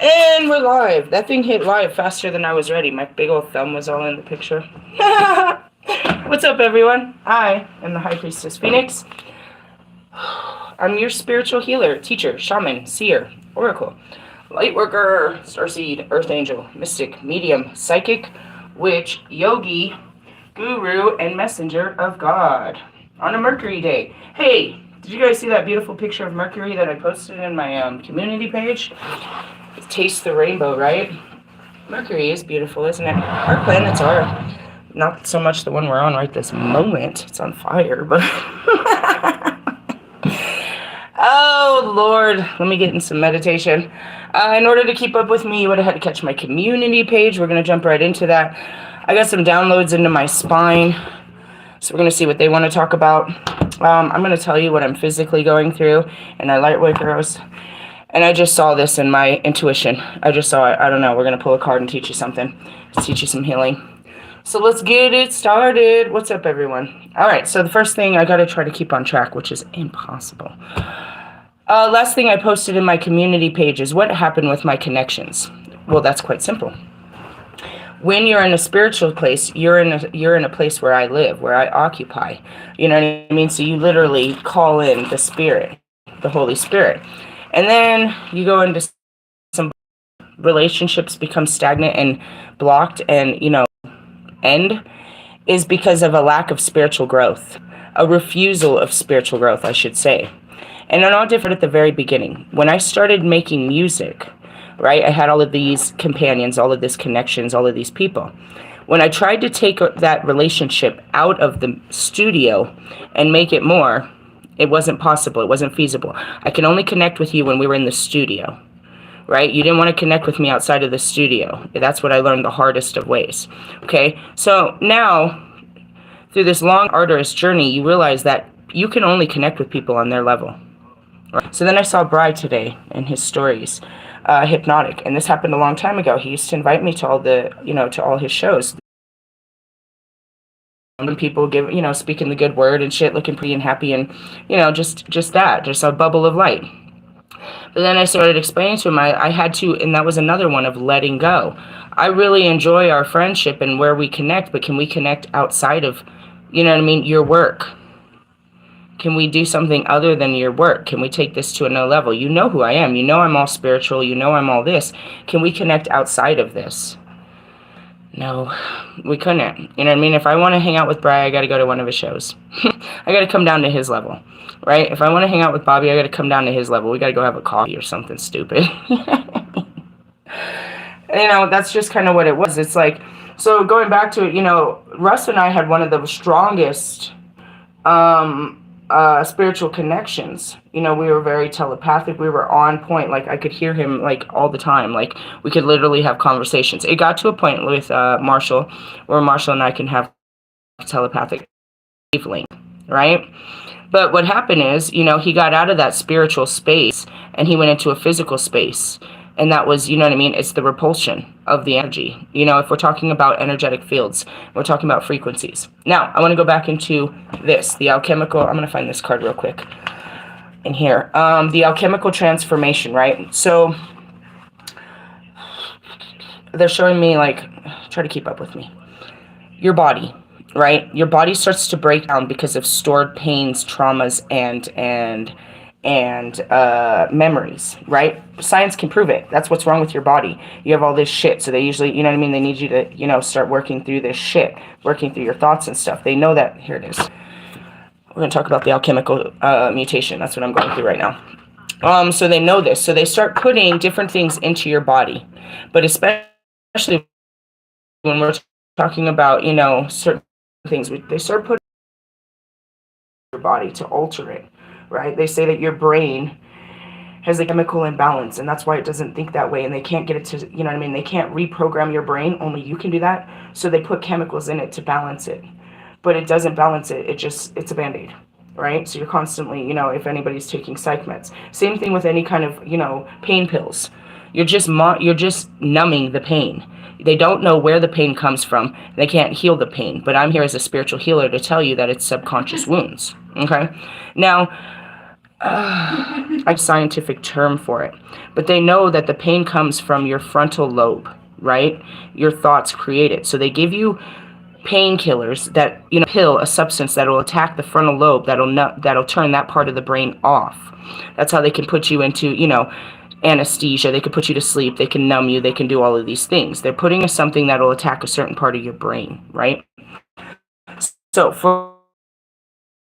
And we're live. That thing hit live faster than I was ready. My big old thumb was all in the picture. What's up, everyone? I am the High Priestess Phoenix. I'm your spiritual healer, teacher, shaman, seer, oracle, lightworker, starseed, earth angel, mystic, medium, psychic, witch, yogi, guru, and messenger of God on a Mercury day. Hey, did you guys see that beautiful picture of Mercury that I posted in my community page? Taste the rainbow, right? Mercury is beautiful, isn't it? Our planets are. Not so much the one we're on right this moment. It's on fire, but... Oh, Lord. Let me get in some meditation. In order to keep up with me, you would have had to catch my community page. We're going to jump right into that. I got some downloads into my spine. So we're going to see what they want to talk about. I'm going to tell you what I'm physically going through in our light workers. And I just saw this in my intuition. I just saw it. I don't know. We're going to pull a card and teach you something. Teach you some healing. So let's get it started. What's up, everyone? All right. So the first thing, I got to try to keep on track, which is impossible. Last thing I posted in my community page is what happened with my connections. Well, that's quite simple. When you're in a spiritual place, you're in a place where I live, where I occupy. You know what I mean? So you literally call in the Spirit, the Holy Spirit. And then you go into some relationships become stagnant and blocked and, end is because of a lack of spiritual growth, a refusal of spiritual growth, I should say. And it all differed at the very beginning. When I started making music, right, I had all of these companions, all of these connections, all of these people. When I tried to take that relationship out of the studio and make it more, it wasn't possible. It wasn't feasible. I can only connect with you when we were in the studio, right? You didn't want to connect with me outside of the studio. That's what I learned the hardest of ways, okay? So now, through this long, arduous journey, you realize that you can only connect with people on their level. Right? So then I saw Bri today in his stories, Hypnotic, and this happened a long time ago. He used to invite me to all the, to all his shows. When people give, speaking the good word and shit, looking pretty and happy and, just a bubble of light. But then I started explaining to him, I had to, and that was another one of letting go. I really enjoy our friendship and where we connect, but can we connect outside of, your work? Can we do something other than your work? Can we take this to another level? You know who I am. You know I'm all spiritual. You know I'm all this. Can we connect outside of this? No, we couldn't. You know what I mean? If I want to hang out with Bri, I got to go to one of his shows. I got to come down to his level, right? If I want to hang out with Bobby, I got to come down to his level. We got to go have a coffee or something stupid. That's just kind of what it was. It's like, so going back to it, Russ and I had one of the strongest spiritual connections. We were very telepathic. We were on point. Like, I could hear him, like, all the time. Like, we could literally have conversations. It got to a point with Marshall where Marshall and I can have telepathic wavelength, right? But what happened is, he got out of that spiritual space and he went into a physical space. And that was, it's the repulsion of the energy. If we're talking about energetic fields, we're talking about frequencies. Now, I want to go back into this, the alchemical. I'm going to find this card real quick in here. The alchemical transformation, right? So they're showing me, like, try to keep up with me. Your body, right? Your body starts to break down because of stored pains, traumas, and memories, right? Science can prove it. That's what's wrong with your body. You have all this shit, so they usually, they need you to, start working through this shit, working through your thoughts and stuff. They know that. Here it is. We're going to talk about the alchemical mutation. That's what I'm going through right now. So they know this. So they start putting different things into your body. But especially when we're talking about, certain things, they start putting your body to alter it. Right? They say that your brain has a chemical imbalance, and that's why it doesn't think that way, and they can't get it to, they can't reprogram your brain. Only you can do that. So they put chemicals in it to balance it. But it doesn't balance it. It's a Band-Aid, right? So you're constantly, if anybody's taking psych meds. Same thing with any kind of, pain pills. You're just numbing the pain. They don't know where the pain comes from. They can't heal the pain. But I'm here as a spiritual healer to tell you that it's subconscious wounds. Okay? Now, a scientific term for it, but they know that the pain comes from your frontal lobe, right? Your thoughts create it. So they give you painkillers that, pill, a substance that will attack the frontal lobe, that'll turn that part of the brain off. That's how they can put you into, anesthesia. They can put you to sleep. They can numb you. They can do all of these things. They're putting something that'll attack a certain part of your brain, right? So for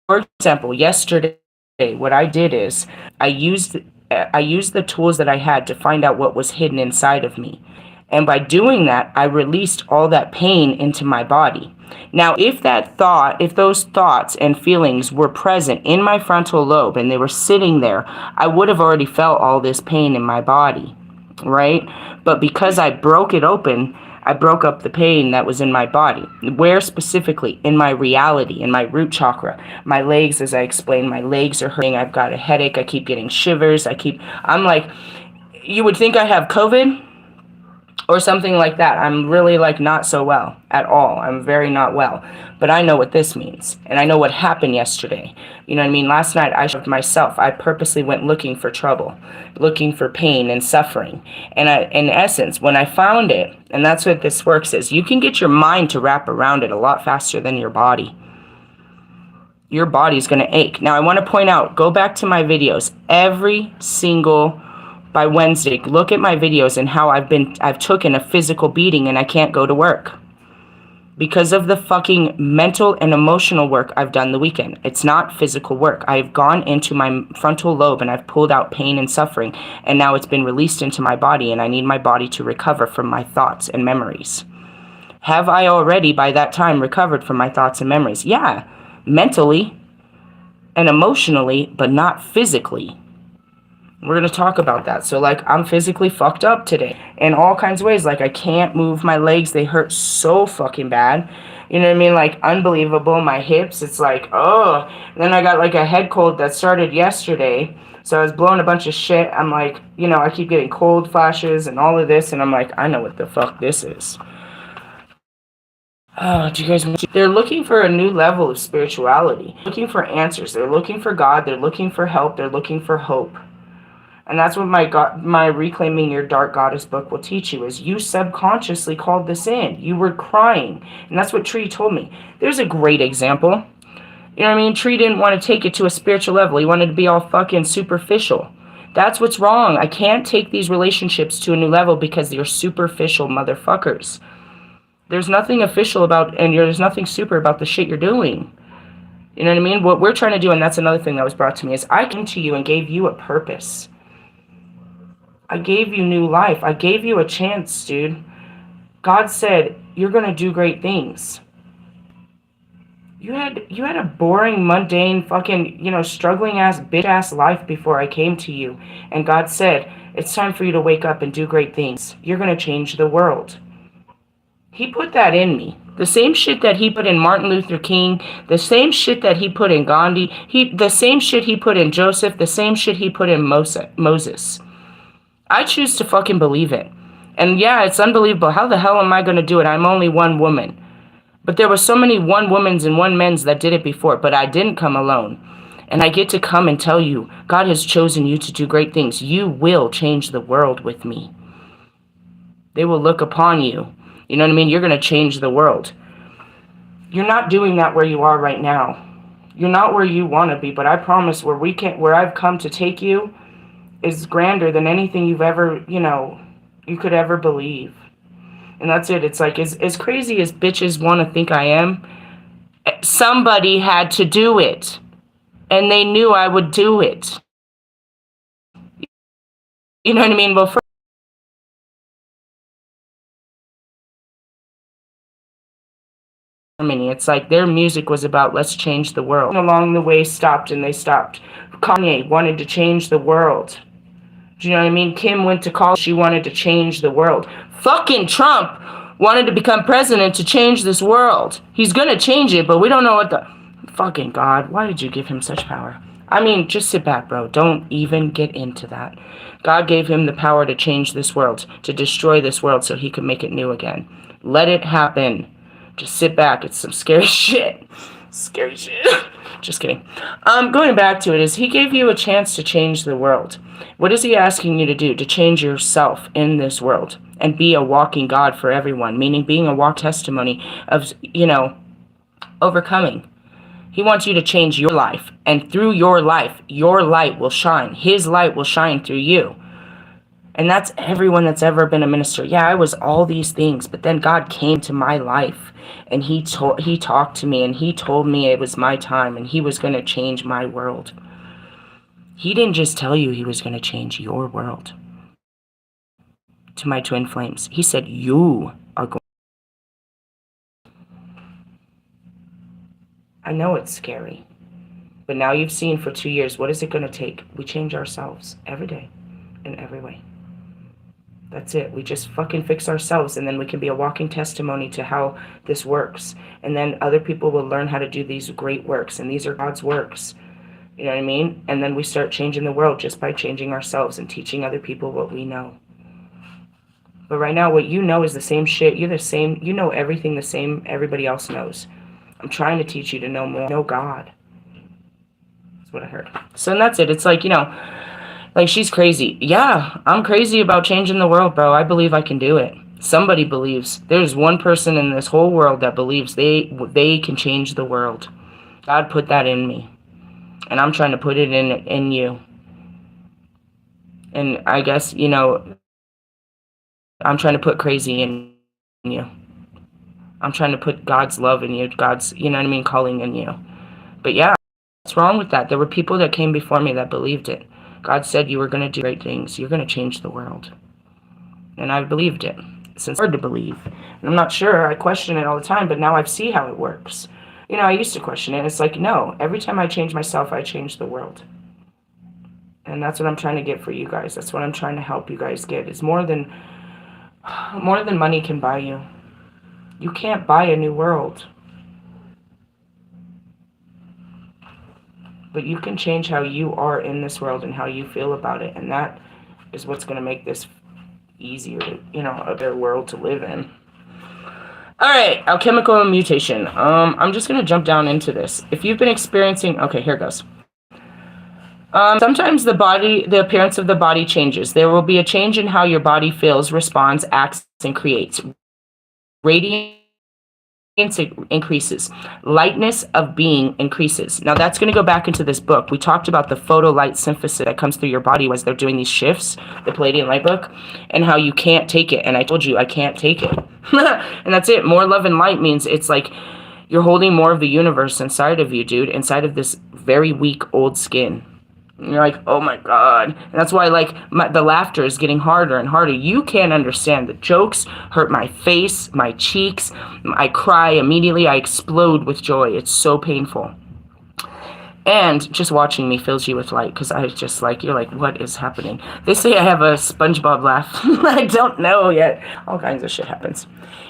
example, yesterday, what I did is I used the tools that I had to find out what was hidden inside of me. And by doing that, I released all that pain into my body. Now, if those thoughts and feelings were present in my frontal lobe and they were sitting there, I would have already felt all this pain in my body, right? But because I broke it open, I broke up the pain that was in my body. Where specifically? In my reality, in my root chakra. My legs, as I explained, my legs are hurting. I've got a headache. I keep getting shivers. I'm like, you would think I have COVID or something like that. I'm really not so well at all. I'm very not well. But I know what this means. And I know what happened yesterday. You know what I mean? Last night I shoved myself. I purposely went looking for trouble, looking for pain and suffering. And in essence, when I found it, and that's what this works is, you can get your mind to wrap around it a lot faster than your body. Your body's going to ache. Now I want to point out, go back to my videos. By Wednesday, look at my videos and how I've taken a physical beating and I can't go to work because of the fucking mental and emotional work I've done the weekend. It's not physical work. I've gone into my frontal lobe and I've pulled out pain and suffering, and now it's been released into my body, and I need my body to recover from my thoughts and memories. Have I already by that time recovered from my thoughts and memories? Yeah, mentally and emotionally, but not physically. We're going to talk about that. So, I'm physically fucked up today in all kinds of ways. I can't move my legs. They hurt so fucking bad. You know what I mean? Unbelievable. My hips, it's oh. And then I got, a head cold that started yesterday. So I was blowing a bunch of shit. I'm I keep getting cold flashes and all of this. And I'm I know what the fuck this is. Oh, do you guys... They're looking for a new level of spirituality. Looking for answers. They're looking for God. They're looking for help. They're looking for hope. And that's what my Reclaiming Your Dark Goddess book will teach you, is you subconsciously called this in. You were crying. And that's what Tree told me. There's a great example. You know what I mean? Tree didn't want to take it to a spiritual level. He wanted to be all fucking superficial. That's what's wrong. I can't take these relationships to a new level because you're superficial motherfuckers. There's nothing official about, and there's nothing super about the shit you're doing. You know what I mean? What we're trying to do, and that's another thing that was brought to me, is I came to you and gave you a purpose. I gave you new life. I gave you a chance, dude. God said, you're going to do great things. You had a boring, mundane, fucking, struggling ass, bitch ass life before I came to you. And God said, it's time for you to wake up and do great things. You're going to change the world. He put that in me. The same shit that he put in Martin Luther King, the same shit that he put in Gandhi, the same shit he put in Joseph, the same shit he put in Moses. I choose to fucking believe it. And yeah, it's unbelievable. How the hell am I going to do it? I'm only one woman. But there were so many one womans and one men's that did it before, but I didn't come alone. And I get to come and tell you, God has chosen you to do great things. You will change the world with me. They will look upon you. You know what I mean? You're going to change the world. You're not doing that where you are right now. You're not where you want to be, but I promise where I've come to take you is grander than anything you've ever, you could ever believe. And that's it. It's as crazy as bitches want to think I am, somebody had to do it. And they knew I would do it. You know what I mean? Well, first, it's their music was about let's change the world. Along the way stopped and they stopped. Kanye wanted to change the world. Do you know what I mean? Kim went to college. She wanted to change the world. Fucking Trump wanted to become president to change this world. He's going to change it, but we don't know what the... Fucking God, why did you give him such power? I mean, just sit back, bro. Don't even get into that. God gave him the power to change this world, to destroy this world so he could make it new again. Let it happen. Just sit back. It's some scary shit. Scary shit. Just kidding. Going back to it is he gave you a chance to change the world. What is he asking you to do? To change yourself in this world and be a walking God for everyone, meaning being a walk testimony of, overcoming. He wants you to change your life, and through your life, your light will shine. His light will shine through you. And that's everyone that's ever been a minister. Yeah, I was all these things, but then God came to my life, and he talked to me, and he told me it was my time, and he was going to change my world. He didn't just tell you he was going to change your world. To my twin flames, he said you are going. I know it's scary, but now you've seen for 2 years, what is it going to take? We change ourselves every day, in every way. That's it. We just fucking fix ourselves, and then we can be a walking testimony to how this works. And then other people will learn how to do these great works, and these are God's works. You know what I mean? And then we start changing the world just by changing ourselves and teaching other people what we know. But right now, what you know is the same shit. You're the same. You know everything the same everybody else knows. I'm trying to teach you to know more. Know God. That's what I heard. So and that's it. It's like, like she's crazy. Yeah, I'm crazy about changing the world, bro. I believe I can do it. Somebody believes. There's one person in this whole world that believes they can change the world. God put that in me. And I'm trying to put it in you. And I guess, I'm trying to put crazy in you. I'm trying to put God's love in you, God's, calling in you. But yeah, what's wrong with that? There were people that came before me that believed it. God said you were going to do great things. You're going to change the world. And I believed it. It's hard to believe. And I'm not sure. I question it all the time, but now I see how it works. I used to question it. It's like, no, every time I change myself, I change the world. And that's what I'm trying to get for you guys. That's what I'm trying to help you guys get. It's more than money can buy you. You can't buy a new world. But you can change how you are in this world and how you feel about it. And that is what's going to make this easier, a better world to live in. All right, alchemical mutation. I'm just going to jump down into this. If you've been experiencing... Okay, here goes. Sometimes the appearance of the body changes. There will be a change in how your body feels, responds, acts, and creates. Radiance increases. Lightness of being increases. Now that's going to go back into this book. We talked about the photo light synthesis that comes through your body as they're doing these shifts, the Palladian light book, and how you can't take it. And I told you I can't take it. And that's it. More love and light means it's like you're holding more of the universe inside of you, dude, inside of this very weak old skin. And you're like, oh my God. And that's why, the laughter is getting harder and harder. You can't understand. The jokes hurt my face, my cheeks. I cry immediately. I explode with joy. It's so painful. And just watching me fills you with light, because I just you're like, what is happening? They say I have a SpongeBob laugh. I don't know yet. All kinds of shit happens.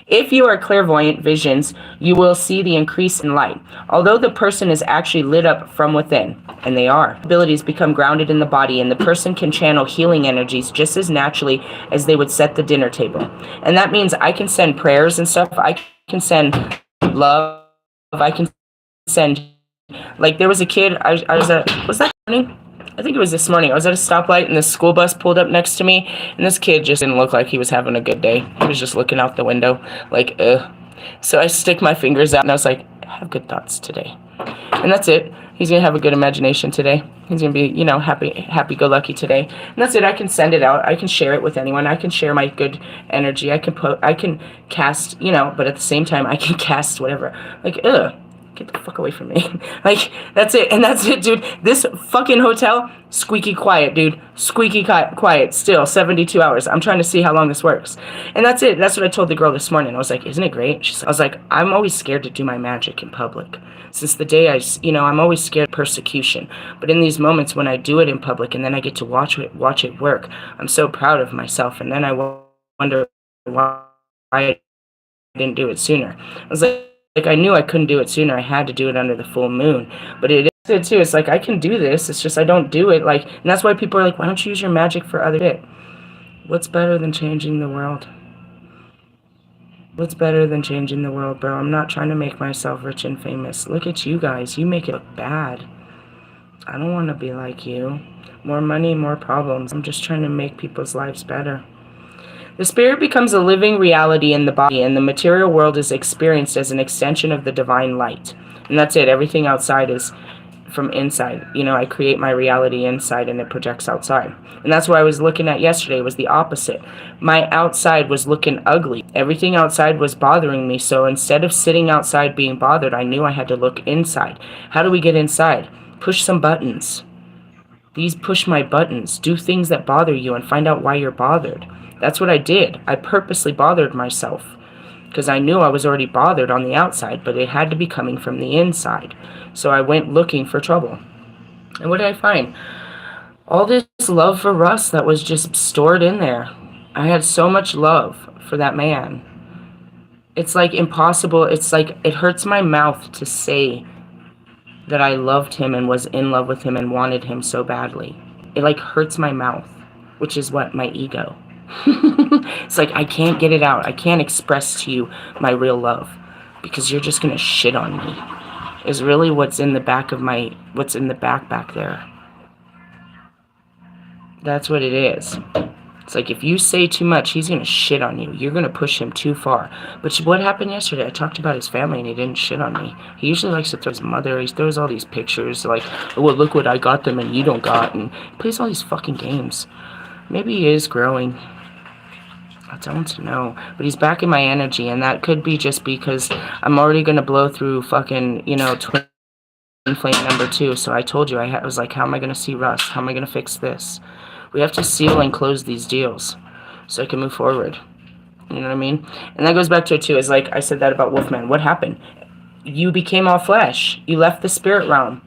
If you are clairvoyant visions, you will see the increase in light. Although the person is actually lit up from within, and they are, abilities become grounded in the body, and the person can channel healing energies just as naturally as they would set the dinner table. And that means I can send prayers and stuff. I can send love. I can send... there was a kid, was that morning? I think it was this morning. I was at a stoplight and this school bus pulled up next to me, and this kid just didn't look like he was having a good day. He was just looking out the window like, ugh. So I stick my fingers out and I was like, have good thoughts today. And that's it. He's going to have a good imagination today. He's going to be, happy-go-lucky today. And that's it. I can send it out. I can share it with anyone. I can share my good energy. I can cast, but at the same time, I can cast whatever. Ugh. Get the fuck away from me. That's it. And that's it, dude. This fucking hotel, squeaky quiet, dude. Squeaky quiet. Still, 72 hours. I'm trying to see how long this works. And that's it. That's what I told the girl this morning. I was like, isn't it great? I was like, I'm always scared to do my magic in public. Since the day I'm always scared of persecution. But in these moments when I do it in public and then I get to watch it work, I'm so proud of myself. And then I wonder why I didn't do it sooner. I was like, I knew I couldn't do it sooner. I had to do it under the full moon. But it is too. It's like, I can do this. It's just I don't do it. And that's why people are like, why don't you use your magic for other shit? What's better than changing the world? What's better than changing the world, bro? I'm not trying to make myself rich and famous. Look at you guys. You make it look bad. I don't want to be like you. More money, more problems. I'm just trying to make people's lives better. The spirit becomes a living reality in the body, and the material world is experienced as an extension of the divine light. And that's it. Everything outside is from inside. I create my reality inside and it projects outside. And that's what I was looking at yesterday, was the opposite. My outside was looking ugly. Everything outside was bothering me. So instead of sitting outside being bothered, I knew I had to look inside. How do we get inside? Push some buttons. These push my buttons. Do things that bother you and find out why you're bothered. That's what I did. I purposely bothered myself because I knew I was already bothered on the outside, but it had to be coming from the inside. So I went looking for trouble. And what did I find? All this love for Russ that was just stored in there. I had so much love for that man. It's like impossible. It's like it hurts my mouth to say that I loved him and was in love with him and wanted him so badly. It like hurts my mouth, which is what? My ego. It's like I can't get it out. I can't express to you my real love because you're just gonna shit on me. Is really what's in the back back there. That's what it is. It's like if you say too much, he's gonna shit on you. You're gonna push him too far. But what happened yesterday? I talked about his family and he didn't shit on me. He usually likes to throw his mother. He throws all these pictures like, oh, well, look what I got them and you don't got, and he plays all these fucking games. Maybe he is growing. I don't know. But he's back in my energy, and that could be just because I'm already gonna blow through fucking, twin flame number 2. So I told you, I was like, how am I gonna see Russ? How am I gonna fix this? We have to seal and close these deals so I can move forward. You know what I mean? And that goes back to it too. Is like I said that about Wolfman. What happened? You became all flesh. You left the spirit realm.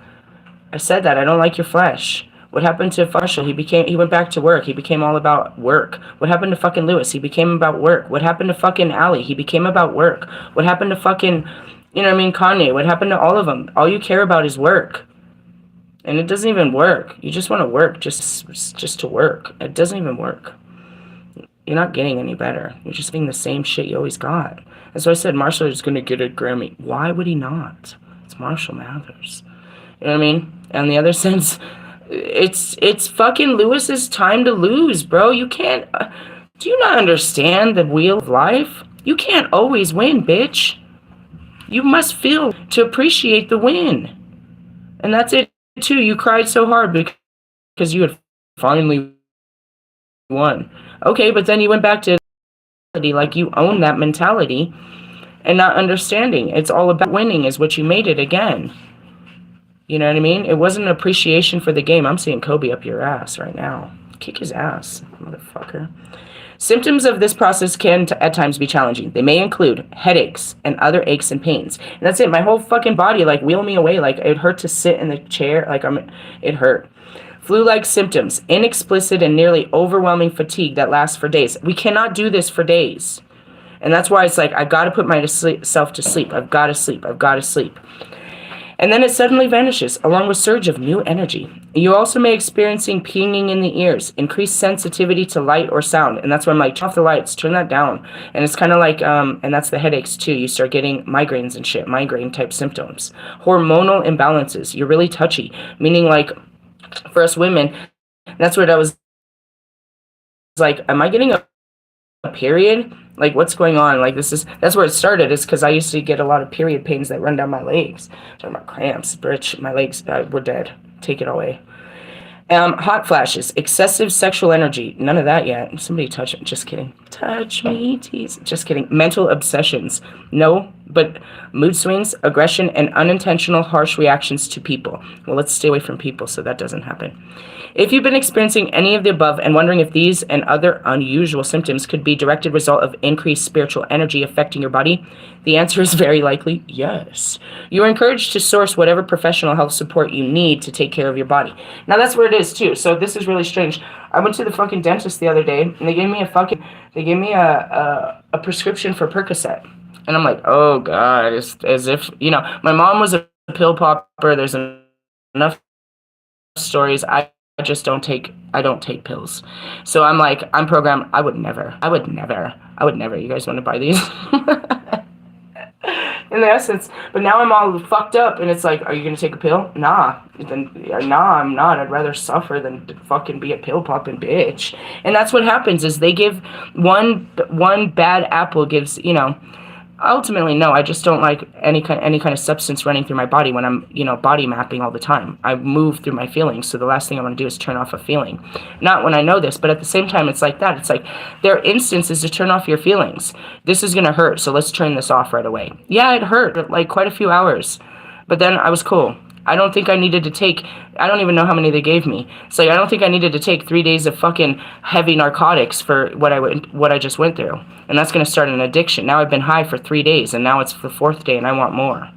I said that. I don't like your flesh. What happened to Marshall? He went back to work. He became all about work. What happened to fucking Lewis? He became about work. What happened to fucking Allie? He became about work. What happened to fucking, Kanye? What happened to all of them? All you care about is work. And it doesn't even work. You just want to work just to work. It doesn't even work. You're not getting any better. You're just getting the same shit you always got. And so I said Marshall is going to get a Grammy. Why would he not? It's Marshall Mathers. You know what I mean? And the other sense, it's fucking Lewis's time to lose, bro. You can't... do you not understand the wheel of life? You can't always win, bitch. You must feel to appreciate the win. And that's it. Too, you cried so hard because you had finally won. Okay, but then you went back to like you own that mentality and not understanding. It's all about winning is what you made it again. You know what I mean? It wasn't an appreciation for the game. I'm seeing Kobe up your ass right now. Kick his ass, motherfucker. Symptoms of this process can at times be challenging. They may include headaches and other aches and pains. And that's it. My whole fucking body wheel me away. It hurt to sit in the chair. It hurt. Flu-like symptoms, inexplicit and nearly overwhelming fatigue that lasts for days. We cannot do this for days. And that's why it's like, I've got to put myself to sleep. I've got to sleep. I've got to sleep. And then it suddenly vanishes, along with surge of new energy. You also may experiencing pinging in the ears, increased sensitivity to light or sound. And that's when I'm like, turn off the lights, turn that down. And it's kind of like, and that's the headaches too. You start getting migraines and shit, migraine type symptoms. Hormonal imbalances. You're really touchy, meaning like for us women, that's what I was like, am I getting a period? Like, what's going on? That's where it started, is because I used to get a lot of period pains that run down my legs. Talking about cramps, bitch, my legs were dead. Take it away. Hot flashes, excessive sexual energy. None of that yet. Somebody touch it. Just kidding. Touch me, tease. Just kidding. Mental obsessions. No, but mood swings, aggression, and unintentional harsh reactions to people. Well, let's stay away from people so that doesn't happen. If you've been experiencing any of the above and wondering if these and other unusual symptoms could be a direct result of increased spiritual energy affecting your body, the answer is very likely yes. You are encouraged to source whatever professional health support you need to take care of your body. Now that's where it is too. So this is really strange. I went to the fucking dentist the other day and they gave me a prescription for Percocet. And I'm like, oh God, it's as if, my mom was a pill popper. There's enough stories. just don't take pills. So I'm like, I'm programmed. I would never. You guys want to buy these? In the essence, but now I'm all fucked up, and it's like, are you gonna take a pill? Nah. Then nah, I'm not. I'd rather suffer than fucking be a pill popping bitch. And that's what happens is they give one bad apple gives, ultimately, no, I just don't like any kind of substance running through my body when I'm, body mapping all the time. I move through my feelings, so the last thing I want to do is turn off a feeling. Not when I know this, but at the same time, it's like that. It's like their instance is to turn off your feelings. This is gonna hurt, so let's turn this off right away. Yeah, it hurt like quite a few hours, but then I was cool. I don't think I needed to take, I don't even know how many they gave me. It's like, I don't think I needed to take 3 days of fucking heavy narcotics for what I just went through. And that's going to start an addiction. Now I've been high for 3 days, and now it's the 4th day, and I want more.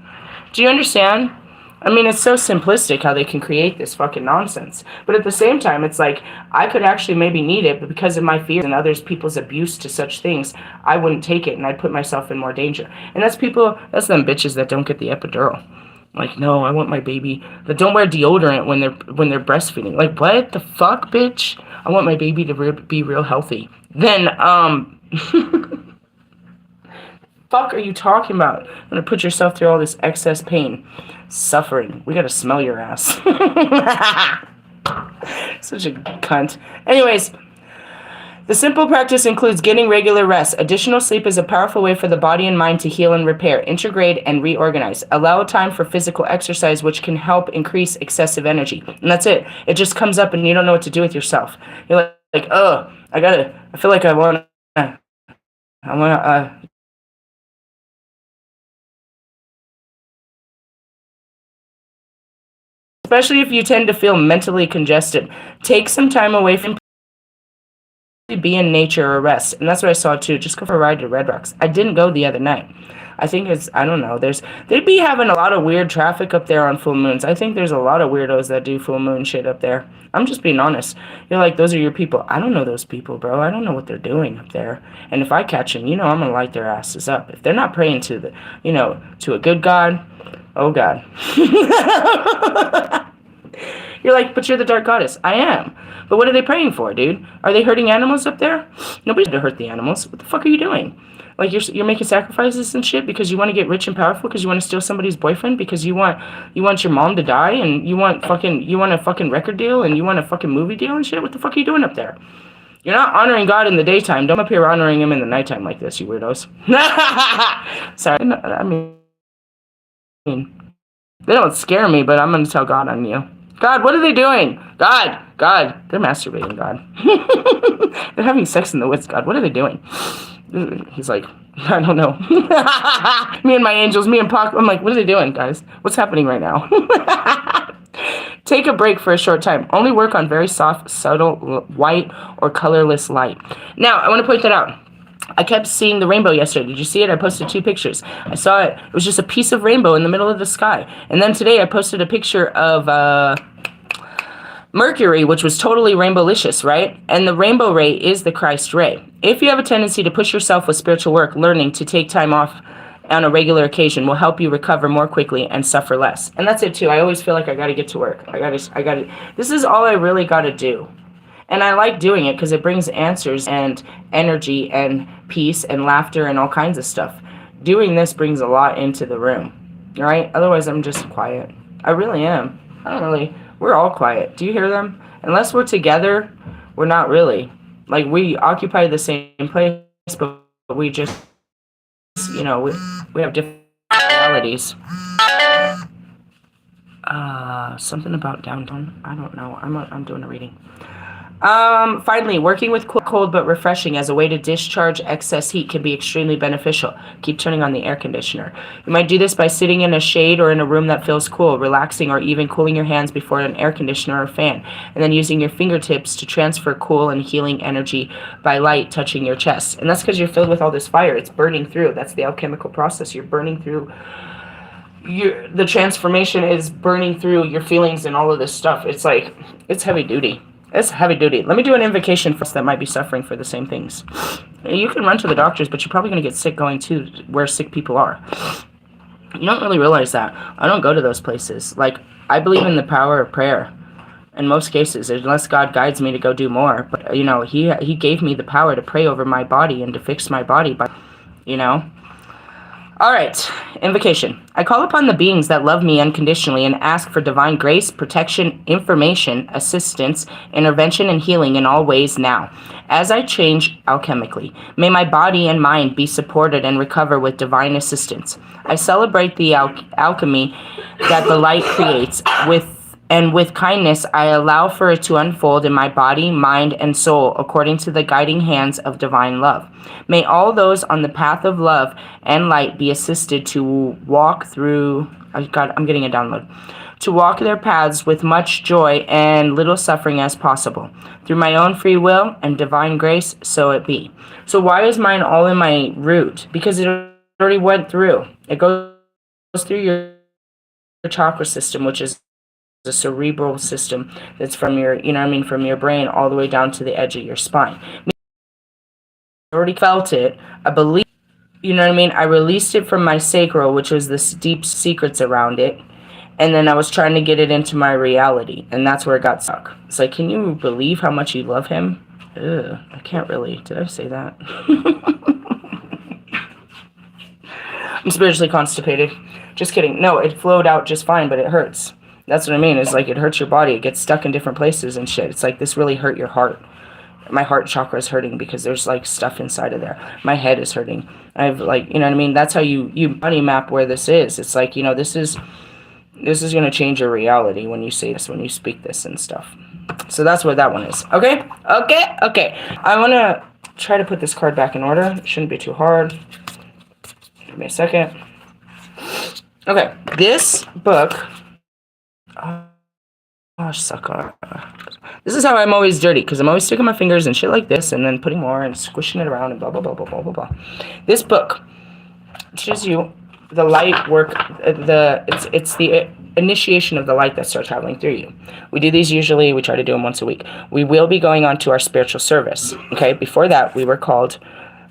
Do you understand? I mean, it's so simplistic how they can create this fucking nonsense. But at the same time, it's like, I could actually maybe need it, but because of my fears and others people's abuse to such things, I wouldn't take it, and I'd put myself in more danger. And that's them bitches that don't get the epidural. Like, no, I want my baby that don't wear deodorant when they're breastfeeding. Like, what the fuck, bitch? I want my baby to be real healthy. Then, fuck are you talking about? I'm gonna put yourself through all this excess pain, suffering. We gotta smell your ass. Such a cunt. Anyways. The simple practice includes getting regular rest. Additional sleep is a powerful way for the body and mind to heal and repair, integrate, and reorganize. Allow time for physical exercise, which can help increase excessive energy. And that's it. It just comes up and you don't know what to do with yourself. You're like, oh, I feel like I want to, especially if you tend to feel mentally congested. Take some time away from be in nature or rest. And that's what I saw too. Just go for a ride to Red Rocks. I didn't go the other night. I think I don't know. They'd be having a lot of weird traffic up there on full moons. I think there's a lot of weirdos that do full moon shit up there. I'm just being honest. You're like, those are your people. I don't know those people, bro. I don't know what they're doing up there. And if I catch them, I'm going to light their asses up. If they're not praying to to a good God, oh God. You're like, but you're the dark goddess. I am. But what are they praying for, dude? Are they hurting animals up there? Nobody's to hurt the animals. What the fuck are you doing? Like, you're making sacrifices and shit because you want to get rich and powerful, because you want to steal somebody's boyfriend, because you want your mom to die, and you want a fucking record deal, and you want a fucking movie deal and shit? What the fuck are you doing up there? You're not honoring God in the daytime. Don't come up here honoring him in the nighttime like this, you weirdos. Sorry. I mean, they don't scare me, but I'm going to tell God on you. God, what are they doing? God, they're masturbating, God. They're having sex in the woods, God. What are they doing? He's like, I don't know. Me and my angels, me and Pac. I'm like, what are they doing, guys? What's happening right now? Take a break for a short time. Only work on very soft, subtle, white, or colorless light. Now, I want to point that out. I kept seeing the rainbow yesterday. Did you see it? I posted 2 pictures. I saw it. It was just a piece of rainbow in the middle of the sky. And then today I posted a picture of Mercury, which was totally rainbowlicious, right? And the rainbow ray is the Christ ray. If you have a tendency to push yourself with spiritual work, learning to take time off on a regular occasion will help you recover more quickly and suffer less. And that's it too. I always feel like I got to get to work. I got to. This is all I really got to do. And I like doing it because it brings answers and energy and peace and laughter and all kinds of stuff. Doing this brings a lot into the room, right? Otherwise, I'm just quiet. I really am. We're all quiet. Do you hear them? Unless we're together, we're not really. Like, we occupy the same place, but we just, we have different realities. Something about downtown. I don't know. I'm doing a reading. Finally, working with cold but refreshing as a way to discharge excess heat can be extremely beneficial. Keep turning on the air conditioner. You might do this by sitting in a shade or in a room that feels cool, relaxing, or even cooling your hands before an air conditioner or fan, and then using your fingertips to transfer cool and healing energy by light touching your chest. And that's because you're filled with all this fire. It's burning through. That's the alchemical process. You're burning through. The transformation is burning through your feelings and all of this stuff. It's like, it's heavy duty. It's heavy duty. Let me do an invocation for us that might be suffering for the same things. You can run to the doctors, but you're probably going to get sick going to where sick people are. You don't really realize that. I don't go to those places. Like, I believe in the power of prayer. in most cases, unless God guides me to go do more. But, you know, he gave me the power to pray over my body and to fix my body by, you know. All right, invocation. I call upon the beings that love me unconditionally and ask for divine grace, protection, information, assistance, intervention, and healing in all ways now. As I change alchemically, may my body and mind be supported and recover with divine assistance. I celebrate the alchemy that the light creates with kindness, I allow for it to unfold in my body, mind, and soul according to the guiding hands of divine love. May all those on the path of love and light be assisted to walk through. I'm getting a download. To walk their paths with much joy and little suffering as possible. Through my own free will and divine grace, so it be. So why is mine all in my root? Because it already went through. It goes through your chakra system, which is the cerebral system that's from your, from your brain all the way down to the edge of your spine. I already felt it. I believe, I released it from my sacral, which was the deep secrets around it. And then I was trying to get it into my reality. And that's where it got stuck. It's like, can you believe how much you love him? Ugh, I can't really. Did I say that? I'm spiritually constipated. Just kidding. No, it flowed out just fine, but it hurts. That's what I mean. It's like it hurts your body. It gets stuck in different places and shit. It's like this really hurt your heart. My heart chakra is hurting because there's like stuff inside of there. My head is hurting. I've like, that's how you body map where this is. It's like, this is going to change your reality when you say this, when you speak this and stuff. So that's what that one is. Okay? I want to try to put this card back in order. It shouldn't be too hard. Give me a second. Okay. This book... Oh, sucker. This is how I'm always dirty, because I'm always sticking my fingers and shit like this, and then putting more and squishing it around and blah, blah, blah, blah, blah, blah, blah. This book teaches you the light work, it's the initiation of the light that starts traveling through you. We do these usually, we try to do them once a week. We will be going on to our spiritual service, okay? Before that, we were called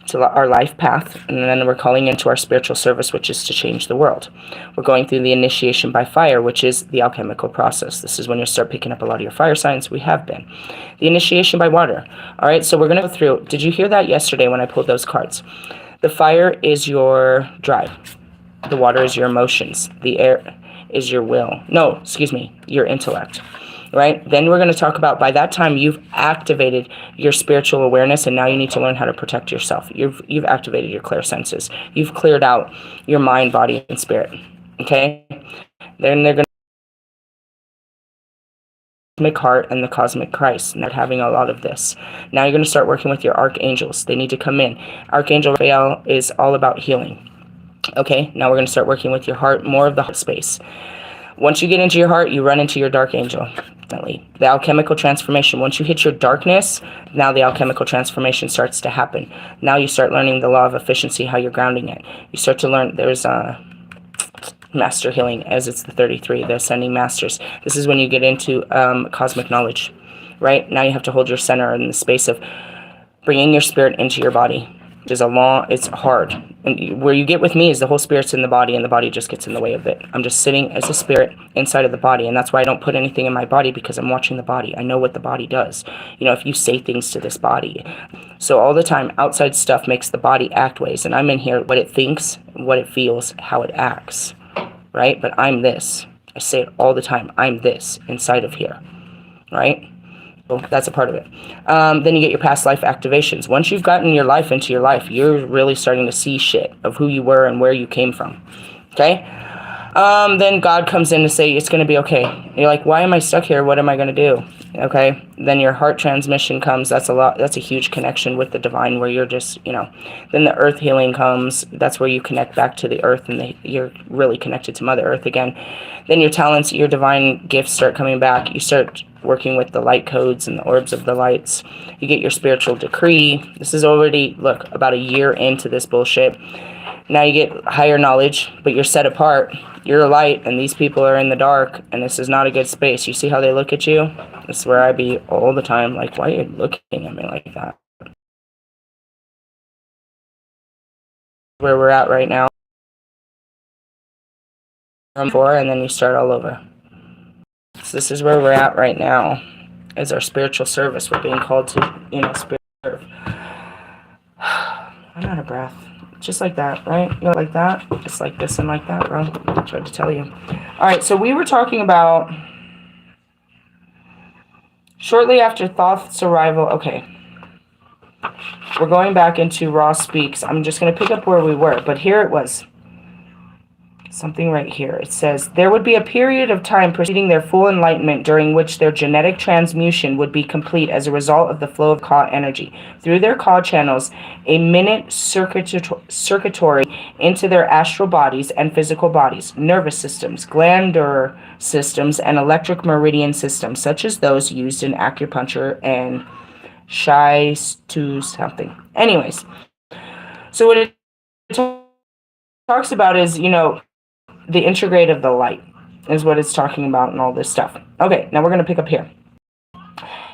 to our life path, and then we're calling into our spiritual service, which is to change the world. We're going through the initiation by fire, which is the alchemical process. This is when you start picking up a lot of your fire signs. We have been. The initiation by water. All right, so we're going to go through. Did you hear that yesterday when I pulled those cards? The fire is your drive. The water is your emotions. The air is your will. No, excuse me, your intellect. Right? Then we're going to talk about, by that time, you've activated your spiritual awareness, and now you need to learn how to protect yourself. You've activated your clear senses. You've cleared out your mind, body, and spirit. Okay? Then they're going to cosmic heart and the cosmic Christ, and they're having a lot of this. Now you're going to start working with your archangels. They need to come in. Archangel Raphael is all about healing. Okay? Now we're going to start working with your heart, more of the heart space. Once you get into your heart, you run into your dark angel. The alchemical transformation. Once you hit your darkness, now the alchemical transformation starts to happen. Now you start learning the law of efficiency, how you're grounding it. You start to learn there's master healing, as it's the 33, the ascending masters. This is when you get into cosmic knowledge, right? Now you have to hold your center in the space of bringing your spirit into your body. It's hard. And where you get with me is the whole spirit's in the body, and the body just gets in the way of it. I'm just sitting as a spirit inside of the body, and that's why I don't put anything in my body, because I'm watching the body. I know what the body does. If you say things to this body. So all the time, outside stuff makes the body act ways, and I'm in here, what it thinks, what it feels, how it acts, right? But I'm this. I say it all the time. I'm this inside of here, right? Well, that's a part of it. Then you get your past life activations. Once you've gotten your life into your life, you're really starting to see shit of who you were and where you came from. Okay? Then God comes in to say, it's going to be okay. You're like, why am I stuck here? What am I going to do? Okay? Then your heart transmission comes. That's a huge connection with the divine, where you're just, Then the earth healing comes. That's where you connect back to the earth, and you're really connected to Mother Earth again. Then your talents, your divine gifts start coming back. You start working with the light codes and the orbs of the lights. You get your spiritual decree. This is already, about a year into this bullshit. Now you get higher knowledge, but you're set apart. You're a light, and these people are in the dark, and this is not a good space. You see how they look at you? This is where I be all the time. Like, why are you looking at me like that? Where we're at right now. And then you start all over. So this is where we're at right now as our spiritual service. We're being called to, spirit serve. I'm out of breath. Just like that, right? Like that. Just like this and like that, bro. I tried to tell you. All right, so we were talking about shortly after Thoth's arrival. Okay. We're going back into Raw Speaks. I'm just going to pick up where we were. But here it was. Something right here. It says, there would be a period of time preceding their full enlightenment during which their genetic transmutation would be complete as a result of the flow of Ka energy. Through their Ka channels, a minute circuitry into their astral bodies and physical bodies, nervous systems, glandular systems, and electric meridian systems, such as those used in acupuncture and to something. Anyways, so what it talks about is, the integrate of the light is what it's talking about and all this stuff. Okay, now we're going to pick up here.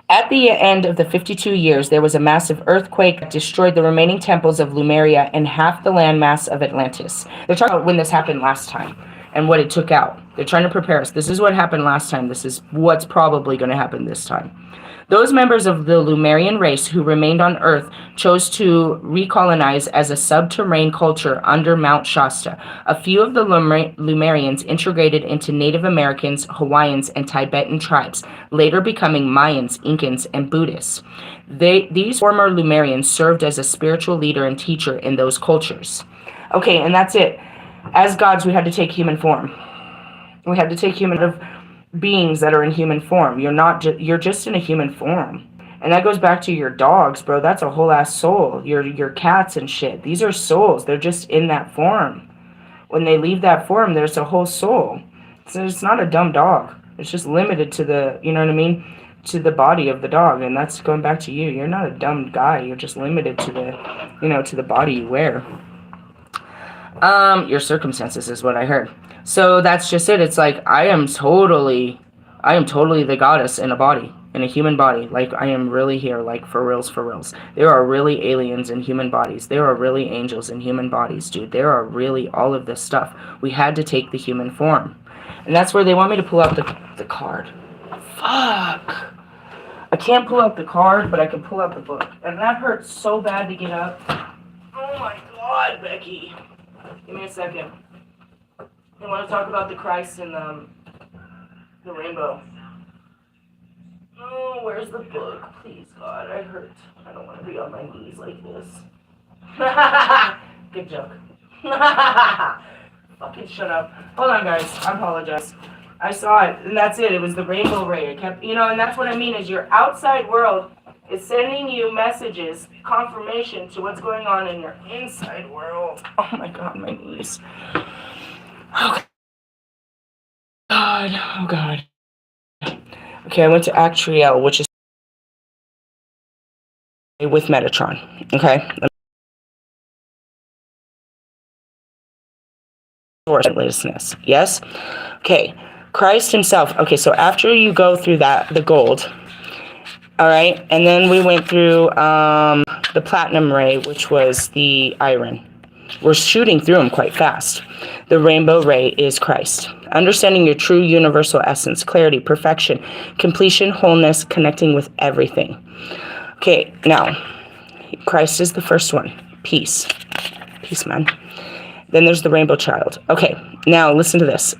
At the end of the 52 years, there was a massive earthquake that destroyed the remaining temples of Lemuria and half the landmass of Atlantis. They're talking about when this happened last time and what it took out. They're trying to prepare us. This is what happened last time. This is what's probably going to happen this time. Those members of the Lemurian race who remained on Earth chose to recolonize as a subterranean culture under Mount Shasta. A few of the Lemurians integrated into Native Americans, Hawaiians, and Tibetan tribes, later becoming Mayans, Incans, and Buddhists. These former Lemurians served as a spiritual leader and teacher in those cultures. Okay, and that's it. As gods, we had to take human form. We had to take human beings that are in human form. You're just in a human form. And that goes back to your dogs, bro. That's a whole ass soul. Your cats and shit. These are souls. They're just in that form. When they leave that form, there's a whole soul. So it's not a dumb dog. It's just limited to the, to the body of the dog. And that's going back to you. You're not a dumb guy. You're just limited to the, to the body you wear. Your circumstances is what I heard. So that's just it. It's like I am totally the goddess in a body, in a human body. Like I am really here, like for reals, for reals. There are really aliens in human bodies. There are really angels in human bodies, dude. There are really all of this stuff. We had to take the human form. And that's where they want me to pull out the card. Fuck. I can't pull out the card, but I can pull out the book. And that hurts so bad to get up. Oh my God, Becky. Give me a second. I want to talk about the Christ and the rainbow. Oh, where's the book? Please, God, I hurt. I don't want to be on my knees like this. Good joke. Fucking shut up. Hold on, guys. I apologize. I saw it, and that's it. It was the rainbow ray. I kept, and that's what I mean is your outside world is sending you messages, confirmation to what's going on in your inside world. Oh my God, my knees. Oh God. Oh God. Okay, I went to Actriel, which is with Metatron. Okay. Yes. Okay. Christ himself. Okay, so after you go through that, the gold. All right, and then we went through the platinum ray, which was the iron. We're shooting through them quite fast. The rainbow ray is Christ. Understanding your true universal essence, clarity, perfection, completion, wholeness, connecting with everything. Okay, now, Christ is the first one. Peace. Peace, man. Then there's the rainbow child. Okay, now listen to this.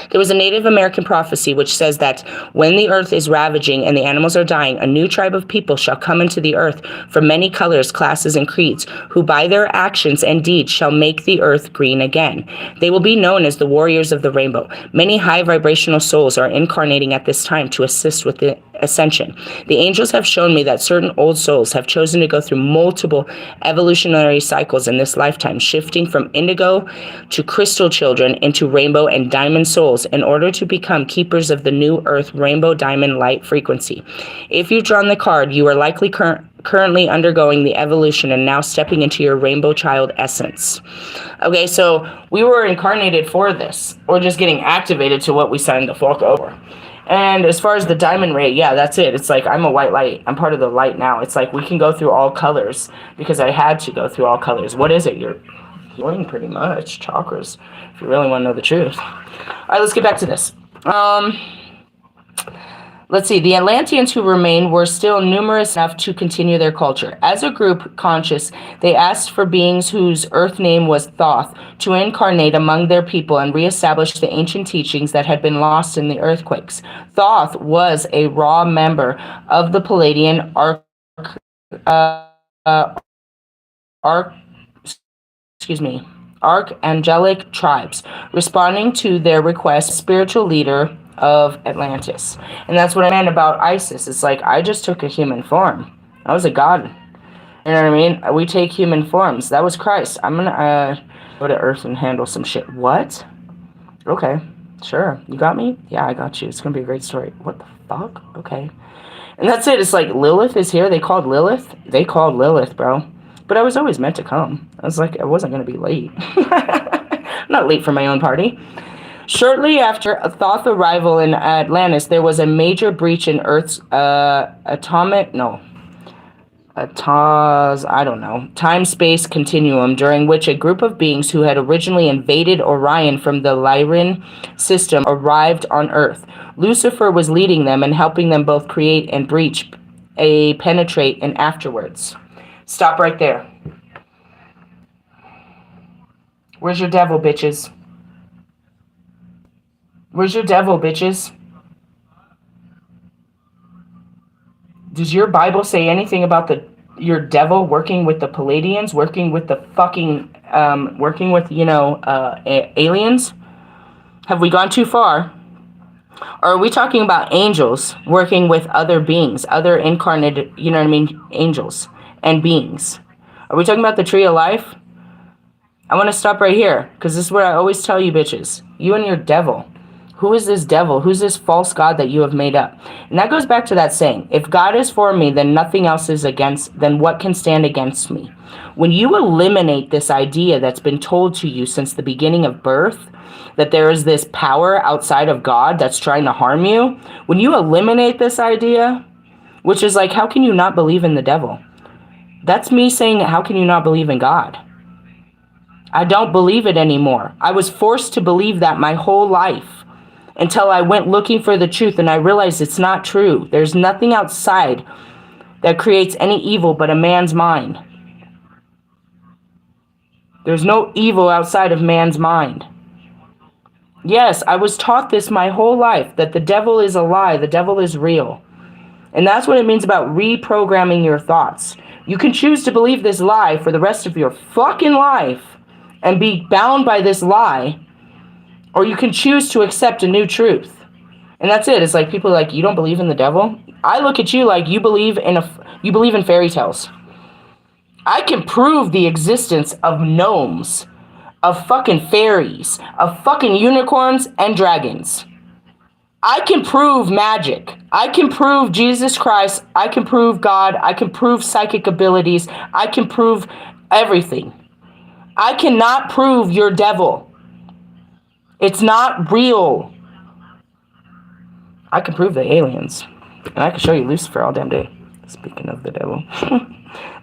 There was a Native American prophecy which says that when the earth is ravaging and the animals are dying, a new tribe of people shall come into the earth from many colors, classes, and creeds, who by their actions and deeds shall make the earth green again. They will be known as the warriors of the rainbow. Many high vibrational souls are incarnating at this time to assist with the ascension. The angels have shown me that certain old souls have chosen to go through multiple evolutionary cycles in this lifetime, shifting from indigo to crystal children into rainbow and diamond souls in order to become keepers of the new earth rainbow diamond light frequency. If you've drawn the card, you are likely currently undergoing the evolution and now stepping into your rainbow child essence. Okay, so we were incarnated for this. We're just getting activated to what we signed the fuck over. And as far as the diamond ray, yeah, that's it. It's like I'm a white light. I'm part of the light now. It's like we can go through all colors because I had to go through all colors. What is it? You're healing pretty much. Chakras, if you really want to know the truth. All right, let's get back to this. Um, let's see. The Atlanteans who remained were still numerous enough to continue their culture. As a group conscious, they asked for beings whose earth name was Thoth to incarnate among their people and reestablish the ancient teachings that had been lost in the earthquakes. Thoth was a raw member of the Palladian arc, archangelic tribes, responding to their request, spiritual leader of Atlantis. And that's what I meant about Isis. It's like, I just took a human form. I was a god. You know what I mean? We take human forms. That was Christ. I'm gonna go to Earth and handle some shit. What? Okay, sure. You got me? Yeah, I got you. It's gonna be a great story. What the fuck? Okay. And that's it. It's like Lilith is here. They called Lilith. They called Lilith, bro. But I was always meant to come. I was like, I wasn't going to be late. Not late for my own party. Shortly after Thoth's arrival in Atlantis, there was a major breach in Earth's time-space continuum, during which a group of beings who had originally invaded Orion from the Lyran system arrived on Earth. Lucifer was leading them and helping them both create and breach, penetrate, and afterwards. Stop right there. Where's your devil, bitches? Where's your devil, bitches? Does your Bible say anything about your devil working with the Palladians, working with the fucking, aliens? Have we gone too far? Or are we talking about angels working with other beings, other incarnated, angels and beings? Are we talking about the tree of life? I want to stop right here, because this is what I always tell you bitches. You and your devil. Who is this devil? Who's this false god that you have made up? And that goes back to that saying, if God is for me, then nothing else is against, then what can stand against me? When you eliminate this idea that's been told to you since the beginning of birth, that there is this power outside of God that's trying to harm you, when you eliminate this idea, which is like, how can you not believe in the devil? That's me saying, how can you not believe in God? I don't believe it anymore. I was forced to believe that my whole life until I went looking for the truth and I realized it's not true. There's nothing outside that creates any evil but a man's mind. There's no evil outside of man's mind. Yes, I was taught this my whole life, that the devil is a lie, the devil is real. And that's what it means about reprogramming your thoughts. You can choose to believe this lie for the rest of your fucking life and be bound by this lie, or you can choose to accept a new truth. And that's it. It's like people are like, you don't believe in the devil? I look at you like you believe in fairy tales. I can prove the existence of gnomes, of fucking fairies, of fucking unicorns and dragons. I can prove magic. I can prove Jesus Christ. I can prove God. I can prove psychic abilities. I can prove everything. I cannot prove your devil. It's not real. I can prove the aliens. And I can show you Lucifer all damn day. Speaking of the devil.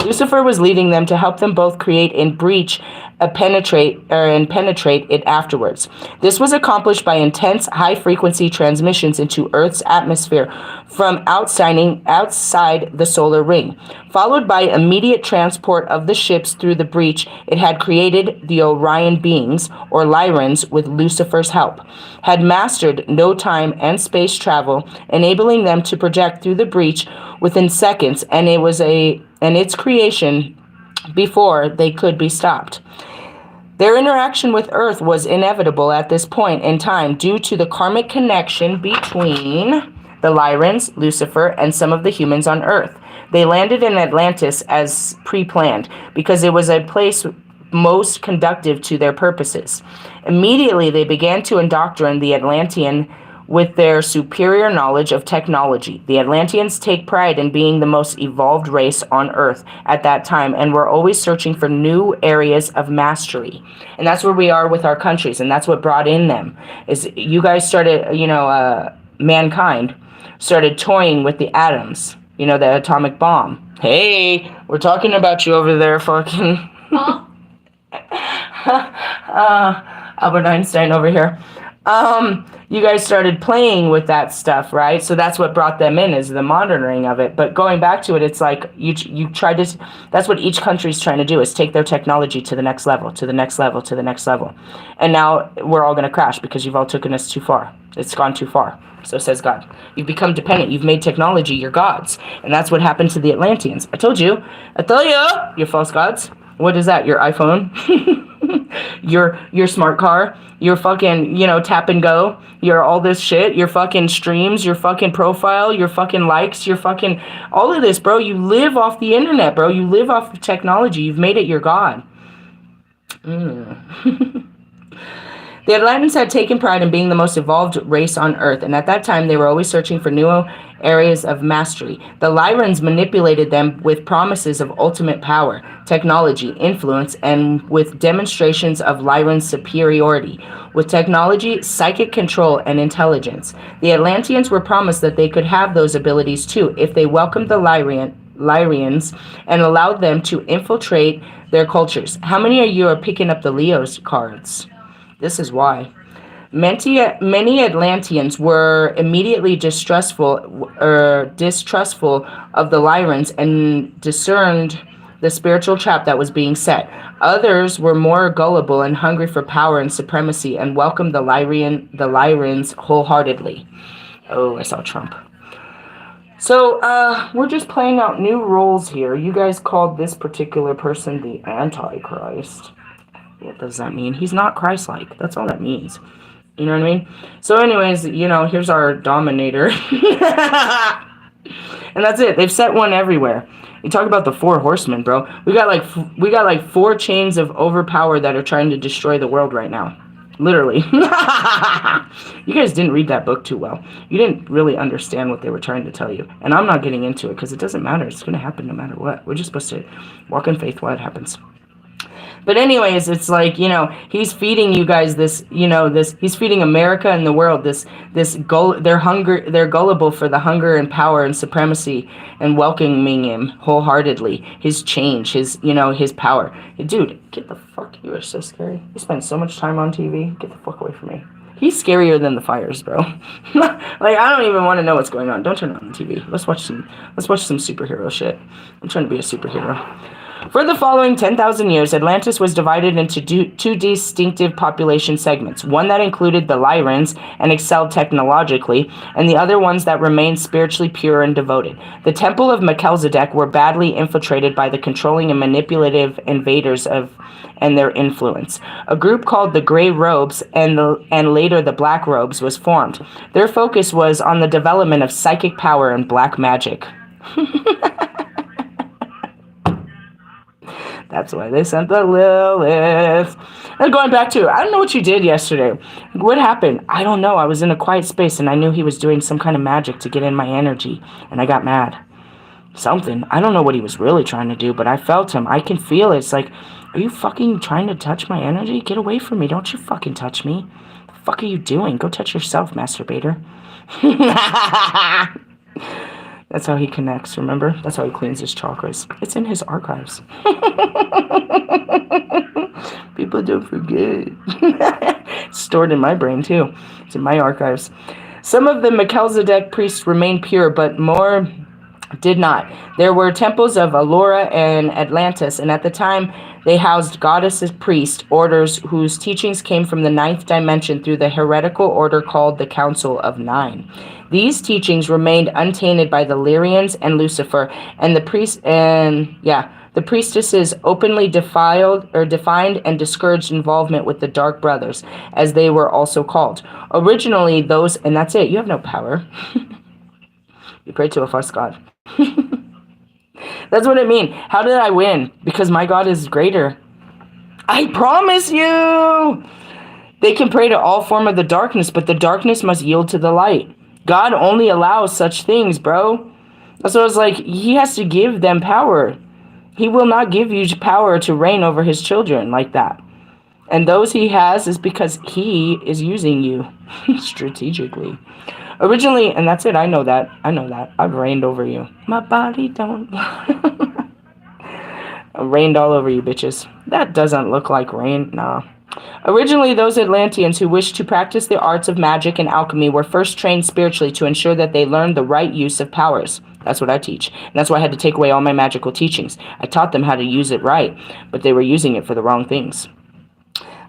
Lucifer was leading them to help them both create and breach penetrate it afterwards. This was accomplished by intense high-frequency transmissions into Earth's atmosphere from outside the solar ring, followed by immediate transport of the ships through the breach it had created. The Orion beings, or Lyrans, with Lucifer's help, had mastered no time and space travel, enabling them to project through the breach within seconds, and its creation before they could be stopped. Their interaction with Earth was inevitable at this point in time due to the karmic connection between the Lyrans, Lucifer, and some of the humans on Earth. They landed in Atlantis as pre-planned because it was a place most conducive to their purposes. Immediately, they began to indoctrinate the Atlantean with their superior knowledge of technology. The Atlanteans take pride in being the most evolved race on Earth at that time, and were always searching for new areas of mastery. And that's where we are with our countries, and that's what brought in them. Is you guys started, mankind started toying with the atoms, the atomic bomb. Hey, we're talking about you over there, fucking... Albert Einstein over here. You guys started playing with that stuff, right? So that's what brought them in, is the monitoring of it. But going back to it, it's like you try to. That's what each country's trying to do, is take their technology to the next level, to the next level, to the next level. And now we're all going to crash because you've all taken us too far. It's gone too far. So says God. You've become dependent. You've made technology your gods. And that's what happened to the Atlanteans. I told you. I tell you, you false gods. What is that? Your iPhone? your smart car? Your fucking, tap and go? Your all this shit? Your fucking streams? Your fucking profile? Your fucking likes? Your fucking... All of this, bro. You live off the internet, bro. You live off of technology. You've made it your god. The Atlanteans had taken pride in being the most evolved race on Earth, and at that time they were always searching for new areas of mastery. The Lyrans manipulated them with promises of ultimate power, technology, influence, and with demonstrations of Lyran superiority. With technology, psychic control, and intelligence, the Atlanteans were promised that they could have those abilities too if they welcomed the Lyrians and allowed them to infiltrate their cultures. How many of you are picking up the Leo's cards? This is why. Many Atlanteans were immediately distrustful of the Lyrans and discerned the spiritual trap that was being set. Others were more gullible and hungry for power and supremacy and welcomed the Lyrans wholeheartedly. Oh, I saw Trump. So, we're just playing out new roles here. You guys called this particular person the Antichrist. What does that mean? He's not Christ-like. That's all that means. You know what I mean? So anyways, here's our dominator. And that's it. They've set one everywhere. You talk about the 4 horsemen, bro. We got like 4 chains of overpower that are trying to destroy the world right now. Literally. You guys didn't read that book too well. You didn't really understand what they were trying to tell you. And I'm not getting into it because it doesn't matter. It's going to happen no matter what. We're just supposed to walk in faith while it happens. But anyways, it's like, he's feeding you guys this, he's feeding America and the world they're gullible for the hunger and power and supremacy and welcoming him wholeheartedly. His change, his power. Dude, get the fuck, you are so scary. You spend so much time on TV. Get the fuck away from me. He's scarier than the fires, bro. Like, I don't even want to know what's going on. Don't turn on the TV. Let's watch some superhero shit. I'm trying to be a superhero. For the following 10,000 years, Atlantis was divided into two distinctive population segments, one that included the Lyrans and excelled technologically, and the other ones that remained spiritually pure and devoted. The Temple of Melchizedek were badly infiltrated by the controlling and manipulative invaders and their influence. A group called the Grey Robes and later the Black Robes was formed. Their focus was on the development of psychic power and black magic. That's why they sent the Lilith. And going back to, I don't know what you did yesterday. What happened? I don't know. I was in a quiet space and I knew he was doing some kind of magic to get in my energy. And I got mad. Something. I don't know what he was really trying to do, but I felt him. I can feel it. It's like, are you fucking trying to touch my energy? Get away from me. Don't you fucking touch me. What the fuck are you doing? Go touch yourself, masturbator. That's how he connects, remember? That's how he cleans his chakras. It's in his archives. People don't forget. It's stored in my brain, too. It's in my archives. Some of the Melchizedek priests remained pure, but more did not. There were temples of Allura and Atlantis, and at the time, they housed goddesses priest orders whose teachings came from the 9th dimension through the heretical order called the Council of Nine. These teachings remained untainted by the Lyrians and Lucifer, and the priestesses openly defined and discouraged involvement with the Dark Brothers, as they were also called. Originally, those, and that's it, you have no power. You pray to a false god. That's what I mean. How did I win? Because my God is greater. I promise you. They can pray to all form of the darkness, but the darkness must yield to the light. God only allows such things, bro. So it's like, he has to give them power. He will not give you power to reign over his children like that. And those he has is because he is using you strategically. Originally, and that's it, I know that. I've reigned over you. My body don't... I reigned all over you, bitches. That doesn't look like rain. Nah. Originally, those Atlanteans who wished to practice the arts of magic and alchemy were first trained spiritually to ensure that they learned the right use of powers. That's what I teach. And that's why I had to take away all my magical teachings. I taught them how to use it right, but they were using it for the wrong things.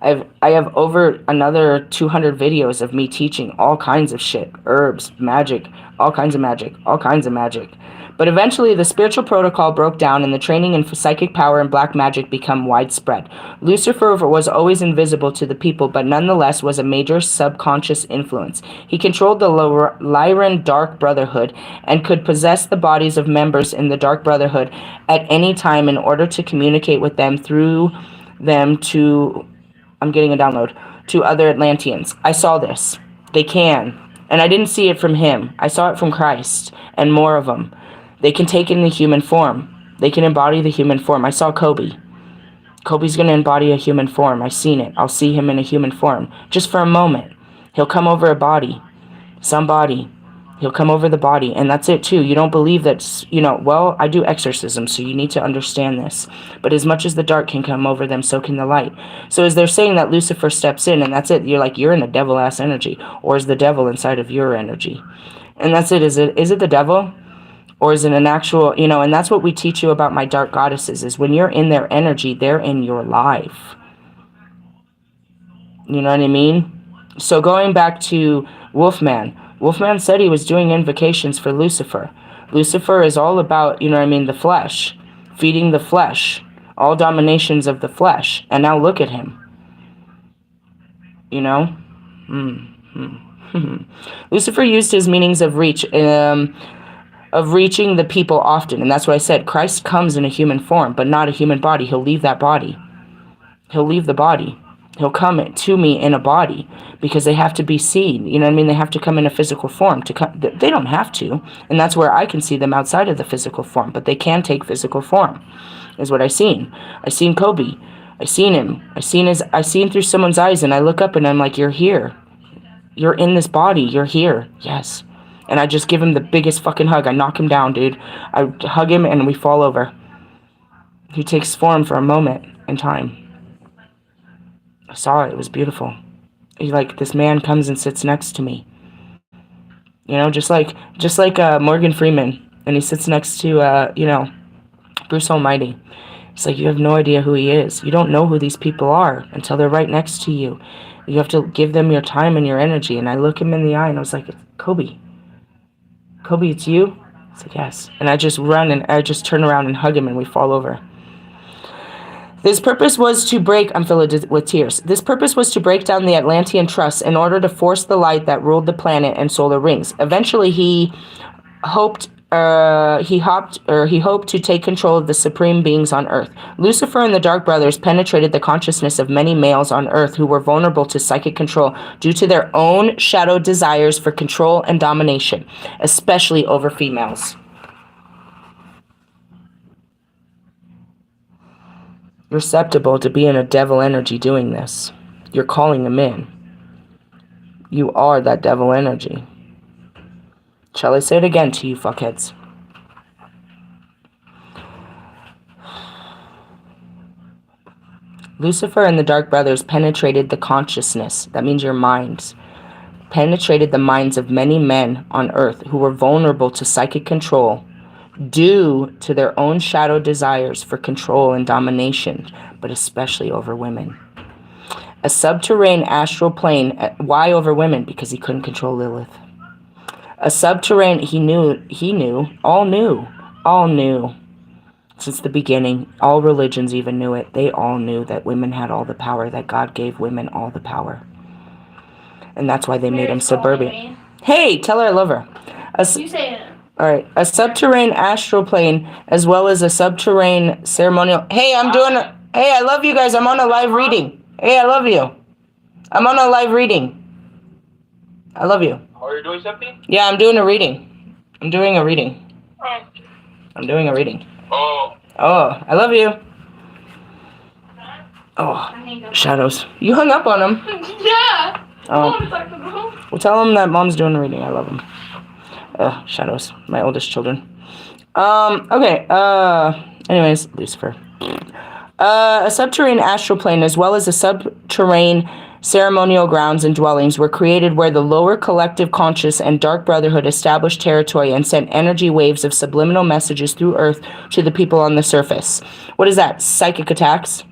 I have over another 200 videos of me teaching all kinds of shit. Herbs, magic, all kinds of magic, all kinds of magic. But eventually the spiritual protocol broke down and the training in psychic power and black magic became widespread. Lucifer was always invisible to the people, but nonetheless was a major subconscious influence. He controlled the Lyran Dark Brotherhood and could possess the bodies of members in the Dark Brotherhood at any time in order to communicate with them through them to... I'm getting a download, to other Atlanteans. I saw this. They can. And I didn't see it from him. I saw it from Christ and more of them. They can take in the human form. They can embody the human form. I saw Kobe. Kobe's going to embody a human form. I've seen it. I'll see him in a human form. Just for a moment. He'll come over a body. Some body. He'll come over the body. And that's it too. You don't believe that, well, I do exorcism, so you need to understand this. But as much as the dark can come over them, so can the light. So as they're saying that Lucifer steps in, and that's it. You're like, you're in a devil-ass energy. Or is the devil inside of your energy? And that's it. Is it the devil? Or is it an actual, and that's what we teach you about my dark goddesses, is when you're in their energy, they're in your life. You know what I mean? So going back to Wolfman said he was doing invocations for Lucifer. Lucifer is all about, the flesh, feeding the flesh, all dominations of the flesh. And now look at him. Lucifer used his meanings of reaching the people often. And that's what I said. Christ comes in a human form, but not a human body. He'll leave that body. He'll leave the body. He'll come to me in a body because they have to be seen. They have to come in a physical form. They don't have to. And that's where I can see them outside of the physical form. But they can take physical form, is what I seen. I seen Kobe. I seen him. I seen through someone's eyes, and I look up and I'm like, you're here. You're in this body. You're here. Yes. And I just give him the biggest fucking hug. I knock him down, dude. I hug him and we fall over. He takes form for a moment in time. I saw it. It was beautiful. This man comes and sits next to me. Just like Morgan Freeman. And he sits next to, Bruce Almighty. It's like, you have no idea who he is. You don't know who these people are until they're right next to you. You have to give them your time and your energy. And I look him in the eye and I was like, Kobe, it's you? It's like, yes. And I just run and I just turn around and hug him and we fall over. His purpose was to break, I'm filled with tears. This purpose was to break down the Atlantean trusts in order to force the light that ruled the planet and solar rings. Eventually, he hoped to take control of the supreme beings on Earth. Lucifer and the Dark Brothers penetrated the consciousness of many males on Earth who were vulnerable to psychic control due to their own shadow desires for control and domination, especially over females. You're susceptible to being a devil energy doing this. You're calling them in. You are that devil energy. Shall I say it again to you, fuckheads? Lucifer and the Dark Brothers penetrated the consciousness, that means your minds, penetrated the minds of many men on Earth who were vulnerable to psychic control due to their own shadow desires for control and domination, but especially over women. A subterranean astral plane, why over women? Because he couldn't control Lilith. A subterranean, all knew. Since the beginning, all religions even knew it. They all knew that women had all the power, that God gave women all the power. And that's why they made them subservient. Hey, tell her I love her. You say it. All right, a subterranean astral plane, as well as a subterranean ceremonial. Hey, I love you guys. I'm on a live reading. Hey, I love you. I'm on a live reading. I love you. Oh, you're doing something? Yeah, I'm doing a reading. I'm doing a reading. Oh. Oh, I love you. Oh, shadows. You hung up on him. Yeah. Oh. Well, tell him that mom's doing a reading. I love him. Shadows. My oldest children. Okay. Anyways, Lucifer. A subterranean astral plane, as well as a subterranean ceremonial grounds and dwellings, were created where the lower collective conscious and dark brotherhood established territory and sent energy waves of subliminal messages through Earth to the people on the surface. What is that? Psychic attacks?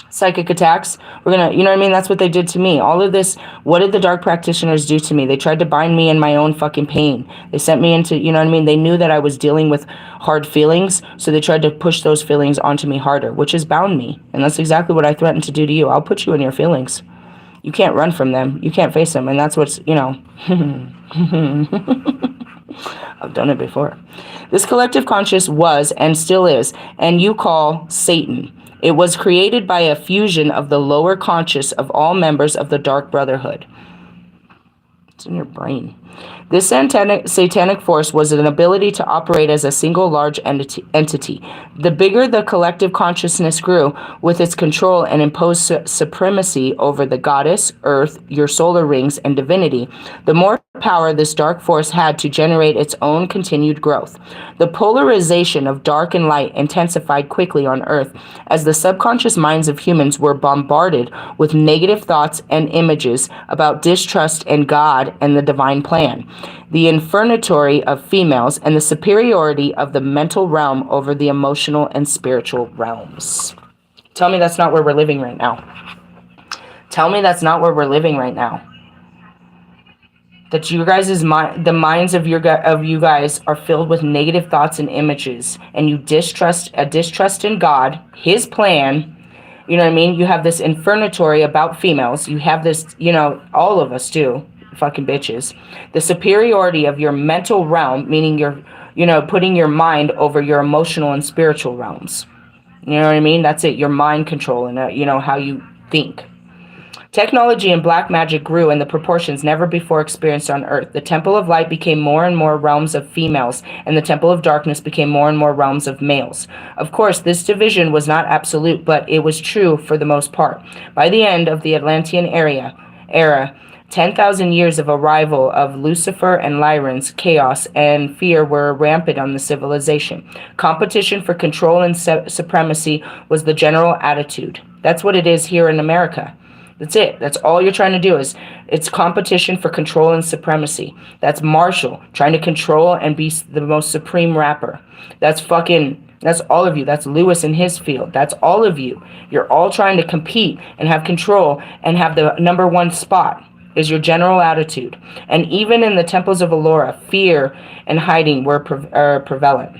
Psychic attacks. We're gonna, you know what I mean? That's what they did to me. All of this, what did the dark practitioners do to me? They tried to bind me in my own fucking pain. They sent me into, you know what I mean? They knew that I was dealing with hard feelings, so they tried to push those feelings onto me harder, which has bound me. And that's exactly what I threatened to do to you. I'll put you in your feelings. You can't run from them. You can't face them. And that's what's, you know. I've done it before. This collective conscious was and still is, and you call Satan. It was created by a fusion of the lower conscious of all members of the Dark Brotherhood. It's in your brain. This satanic force was an ability to operate as a single large entity. The bigger the collective consciousness grew with its control and imposed supremacy over the goddess, earth, your solar rings, and divinity, the more power this dark force had to generate its own continued growth. The polarization of dark and light intensified quickly on Earth as the subconscious minds of humans were bombarded with negative thoughts and images about distrust in God and the divine plan, the infernatory of females, and the superiority of the mental realm over the emotional and spiritual realms. Tell me that's not where we're living right now. Tell me that's not where we're living right now. That you guys' the minds of you guys are filled with negative thoughts and images, and you distrust in God, His plan. You know what I mean? You have this infernatory about females. You have this, you know, all of us do, fucking bitches. The superiority of your mental realm, meaning you're, you know, putting your mind over your emotional and spiritual realms. You know what I mean? That's it. Your mind control and you know how you think. Technology and black magic grew in the proportions never before experienced on Earth. The Temple of Light became more and more realms of females, and the Temple of Darkness became more and more realms of males. Of course, this division was not absolute, but it was true for the most part. By the end of the Atlantean era, 10,000 years of arrival of Lucifer and Lyran's chaos and fear were rampant on the civilization. Competition for control and supremacy was the general attitude. That's what it is here in America. That's it. That's all you're trying to do is it's competition for control and supremacy. That's Marshall trying to control and be the most supreme rapper. That's all of you. That's Lewis in his field. That's all of you. You're all trying to compete and have control and have the number one spot is your general attitude. And even in the temples of Allura, fear and hiding were prevalent.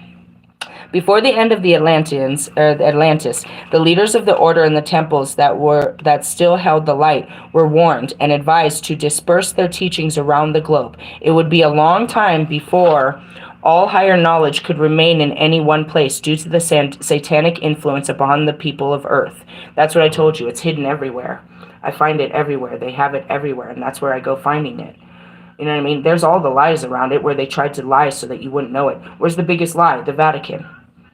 Before the end of the Atlantis, the leaders of the order and the temples that still held the light were warned and advised to disperse their teachings around the globe. It would be a long time before all higher knowledge could remain in any one place due to the satanic influence upon the people of Earth. That's what I told you. It's hidden everywhere. I find it everywhere. They have it everywhere, and that's where I go finding it. You know what I mean? There's all the lies around it where they tried to lie so that you wouldn't know it. Where's the biggest lie? The Vatican.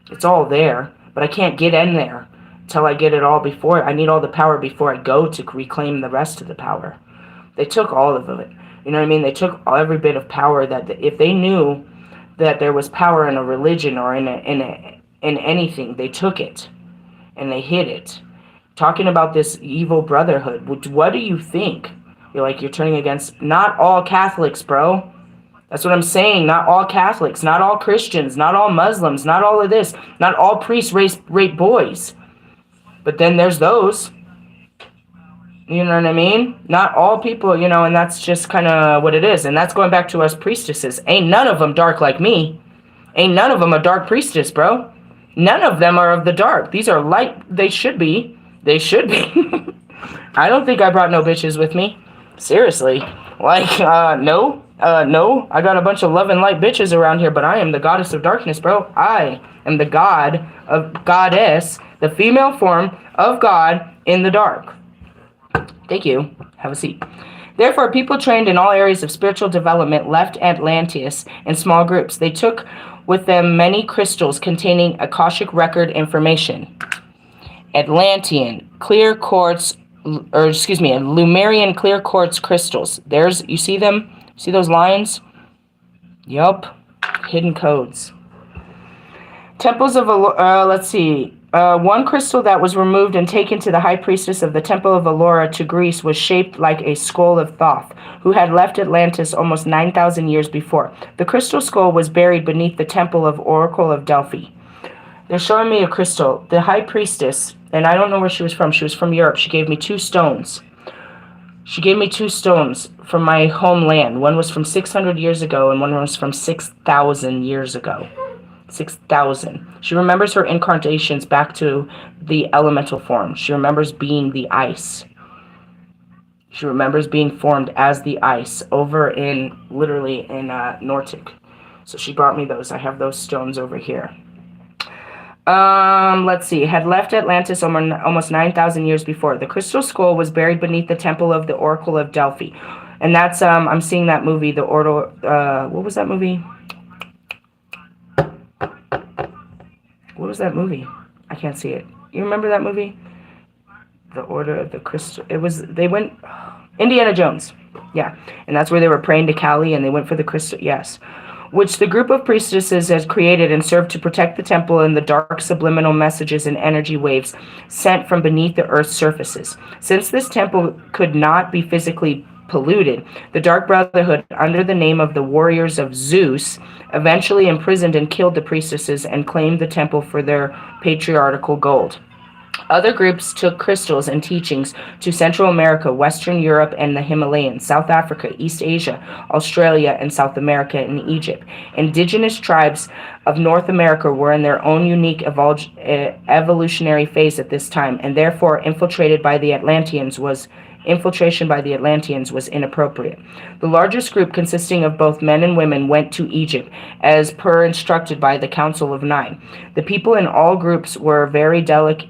It's all there, but I can't get in there until I get it all before. I need all the power before I go to reclaim the rest of the power. They took all of it. You know what I mean? They took every bit of power that if they knew that there was power in a religion or in anything, they took it and they hid it. Talking about this evil brotherhood, what do you think? You're turning against not all Catholics, bro. That's what I'm saying. Not all Catholics, not all Christians, not all Muslims, not all of this, not all priests rape boys. But then there's those. You know what I mean? Not all people, and that's just kind of what it is. And that's going back to us priestesses. Ain't none of them dark like me. Ain't none of them a dark priestess, bro. None of them are of the dark. These are light. They should be. They should be. I don't think I brought no bitches with me. Seriously. No. No, I got a bunch of love and light bitches around here, but I am the goddess of darkness, bro. I am the goddess, the female form of God in the dark. Thank you. Have a seat. Therefore, people trained in all areas of spiritual development left Atlantis in small groups. They took with them many crystals containing Akashic record information. Atlantean, clear quartz, Lumerian clear quartz crystals. You see them? See those lines? Yup. Hidden codes. Temples of, let's see. One crystal that was removed and taken to the high priestess of the Temple of Allura to Greece was shaped like a skull of Thoth, who had left Atlantis almost 9,000 years before. The crystal skull was buried beneath the Temple of Oracle of Delphi. They're showing me a crystal. The high priestess, and I don't know where she was from. She was from Europe. She gave me two stones. She gave me two stones from my homeland. One was from 600 years ago, and one was from 6,000 years ago. 6,000. She remembers her incarnations back to the elemental form. She remembers being the ice. She remembers being formed as the ice over in, literally in Nordic. So she brought me those. I have those stones over here. Let's see. Had left Atlantis almost 9,000 years before. The crystal skull was buried beneath the temple of the Oracle of Delphi. And that's, I'm seeing that movie, what was that movie? What was that movie? I can't see it. You remember that movie? The Order of the Crystal. Indiana Jones. Yeah. And that's where they were praying to Kali and they went for the crystal. Yes. Which the group of priestesses has created and served to protect the temple and the dark subliminal messages and energy waves sent from beneath the earth's surfaces. Since this temple could not be physically polluted, the Dark Brotherhood, under the name of the Warriors of Zeus, eventually imprisoned and killed the priestesses and claimed the temple for their patriarchal gold. Other groups took crystals and teachings to Central America, Western Europe and the Himalayas, South Africa, East Asia, Australia, and South America, and Egypt. Indigenous tribes of North America were in their own unique evolutionary phase at this time, and therefore infiltration by the Atlanteans was inappropriate. The largest group, consisting of both men and women, went to Egypt, as per instructed by the Council of Nine. The people in all groups were very dedicated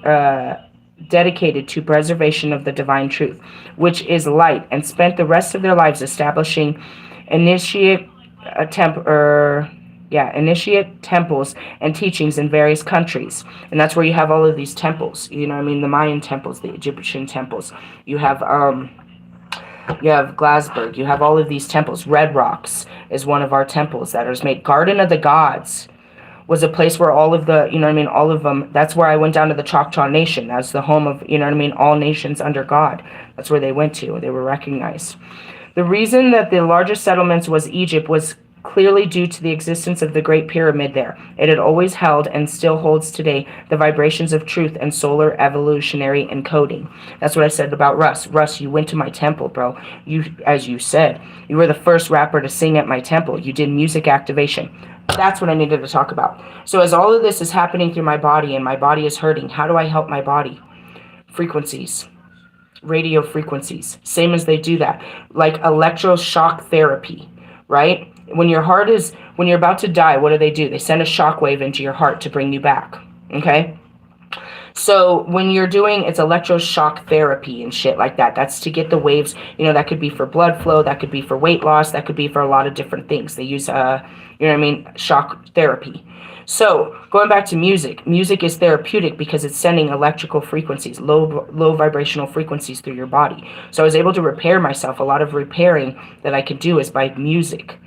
to preservation of the divine truth, which is light, and spent the rest of their lives establishing initiate temples and teachings in various countries. And that's where you have all of these temples. You know what I mean? The Mayan temples, the Egyptian temples. You have Glasberg. You have all of these temples. Red Rocks is one of our temples that is made. Garden of the Gods was a place where all of the, you know what I mean, all of them, that's where I went down to the Choctaw Nation. That's the home of, you know what I mean, all nations under God. That's where they went to. They were recognized. The reason that the largest settlements was Egypt was clearly due to the existence of the Great Pyramid there. It had always held, and still holds today, the vibrations of truth and solar evolutionary encoding. That's what I said about Russ. Russ, you went to my temple, bro. You, as you said, you were the first rapper to sing at my temple. You did music activation. That's what I needed to talk about. So as all of this is happening through my body, and my body is hurting, how do I help my body? Frequencies. Radio frequencies. Same as they do that. Like electroshock therapy, right? When you're about to die, what do? They send a shockwave into your heart to bring you back. Okay? So when you're doing, it's electroshock therapy and shit like that. That's to get the waves, you know, that could be for blood flow, that could be for weight loss, that could be for a lot of different things. They use, you know what I mean, shock therapy. So going back to music is therapeutic because it's sending electrical frequencies, low vibrational frequencies through your body. So I was able to repair myself. A lot of repairing that I could do is by music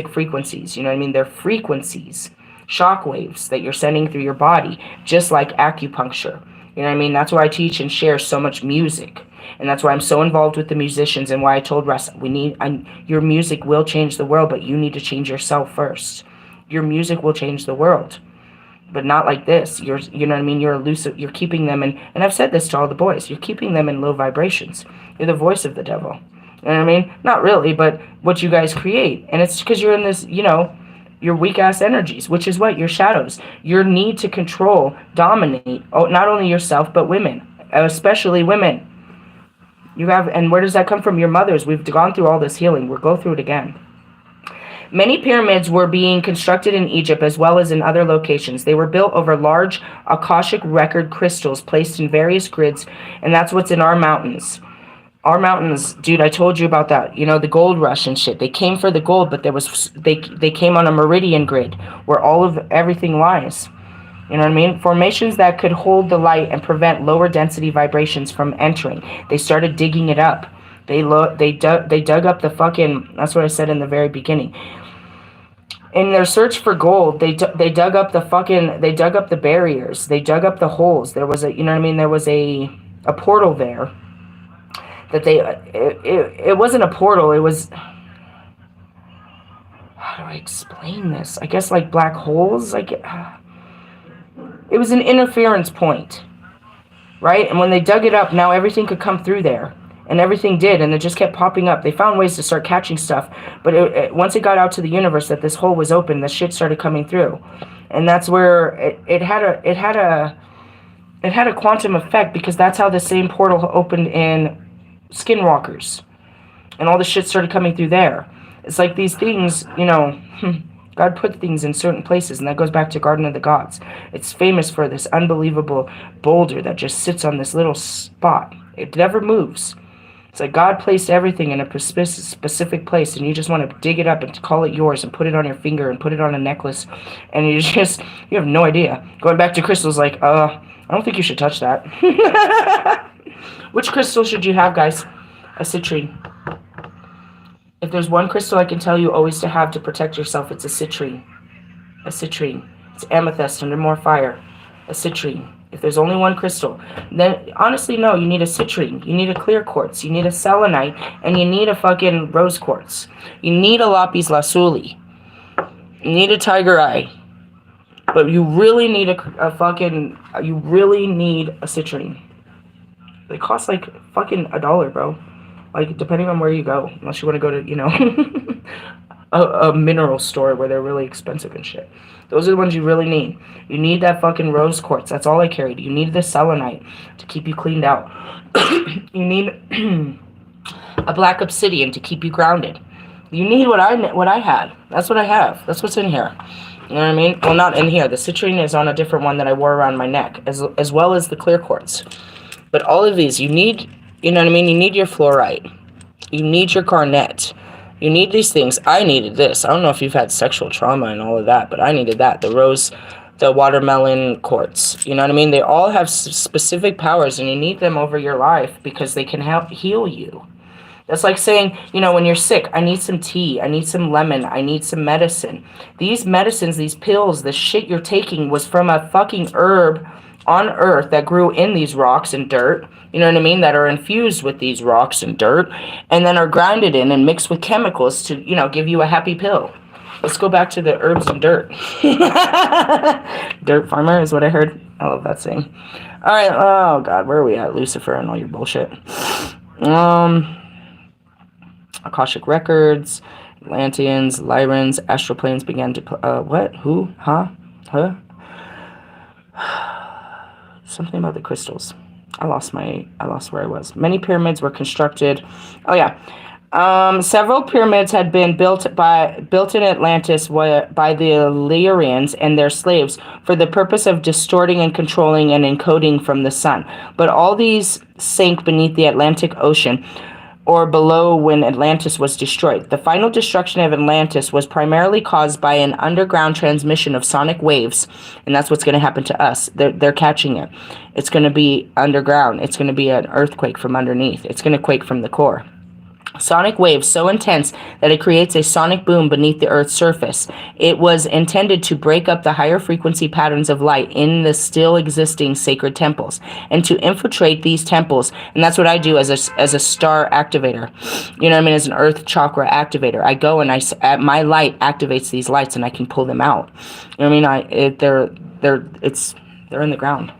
frequencies. You know what I mean? They're frequencies, shock waves that you're sending through your body, just like acupuncture. You know what I mean? That's why I teach and share so much music. And that's why I'm so involved with the musicians, and why I told Russ, your music will change the world, but you need to change yourself first. Your music will change the world, but not like this. You know what I mean? You're elusive. You're keeping them in, and I've said this to all the boys, you're keeping them in low vibrations. You're the voice of the devil. You know what I mean? Not really, but what you guys create. And it's because you're in this, you know, your weak-ass energies, which is what? Your shadows. Your need to control, dominate, not only yourself, but women, especially women. You have, and where does that come from? Your mothers. We've gone through all this healing. We'll go through it again. Many pyramids were being constructed in Egypt as well as in other locations. They were built over large Akashic record crystals placed in various grids, and that's what's in our mountains. Our mountains, dude, I told you about that. You know, the gold rush and shit. They came for the gold, but they came on a meridian grid where all of everything lies. You know what I mean? Formations that could hold the light and prevent lower density vibrations from entering. They started digging it up. They dug up the fucking, that's what I said in the very beginning. in their search for gold, they dug up the barriers, they dug up the holes. There was a, you know what I mean? There was a portal there that it wasn't a portal. It was, how do I explain this? I guess like black holes. Like it was an interference point, right? And when they dug it up, now everything could come through there. And everything did, and it just kept popping up. They found ways to start catching stuff, but once it got out to the universe that this hole was open, the shit started coming through, and that's where it had a quantum effect, because that's how the same portal opened in Skinwalkers, and all the shit started coming through there. It's like these things, you know, God put things in certain places, and that goes back to Garden of the Gods. It's famous for this unbelievable boulder that just sits on this little spot. It never moves. It's like God placed everything in a specific place, and you just want to dig it up and call it yours and put it on your finger and put it on a necklace, and you have no idea. Going back to crystals, like, I don't think you should touch that. Which crystal should you have, guys? A citrine. If there's one crystal I can tell you always to have to protect yourself, it's a citrine. A citrine. It's amethyst under more fire. A citrine. If there's only one crystal, then honestly, no, you need a citrine, you need a clear quartz, you need a selenite, and you need a fucking rose quartz. You need a lapis lazuli. You need a tiger eye. But you really need you really need a citrine. They cost like fucking $1, bro. Like, depending on where you go, unless you want to go to, you know, a mineral store where they're really expensive and shit. Those are the ones you really need. You need that fucking rose quartz. That's all I carried. You need the selenite to keep you cleaned out. You need a black obsidian to keep you grounded. You need what I had. That's what I have. That's what's in here. You know what I mean? Well, not in here. The citrine is on a different one that I wore around my neck, as well as the clear quartz. But all of these, you need, you know what I mean? You need your fluorite. You need your garnet. You need these things. I needed this. I don't know if you've had sexual trauma and all of that, but I needed that. The rose, the watermelon quartz. You know what I mean? They all have specific powers, and you need them over your life because they can help heal you. That's like saying, you know, when you're sick, I need some tea, I need some lemon, I need some medicine. These medicines, these pills, the shit you're taking was from a fucking herb on Earth that grew in these rocks and dirt, you know what I mean, that are infused with these rocks and dirt, and then are grounded in and mixed with chemicals to, you know, give you a happy pill. Let's go back to the herbs and dirt. Dirt farmer is what I heard. I love that saying. All right. Oh, God. Where are we at? Lucifer and all your bullshit. Akashic records, Atlanteans, Lyrans, astral planes began to... what? Who? Huh? Huh? Something about the crystals. I lost where I was. Many pyramids were constructed. Oh, yeah. Several pyramids had been built in Atlantis by the Illyrians and their slaves for the purpose of distorting and controlling and encoding from the sun. But all these sank beneath the Atlantic Ocean, or below when Atlantis was destroyed. The final destruction of Atlantis was primarily caused by an underground transmission of sonic waves, and that's what's going to happen to us. They're catching it. It's going to be underground. It's going to be an earthquake from underneath. It's going to quake from the core. Sonic waves so intense that it creates a sonic boom beneath the Earth's surface. It was intended to break up the higher frequency patterns of light in the still existing sacred temples and to infiltrate these temples. And that's what I do as a star activator. You know what I mean? As an Earth chakra activator, I go and my light activates these lights, and I can pull them out. You know what I mean? They're in the ground.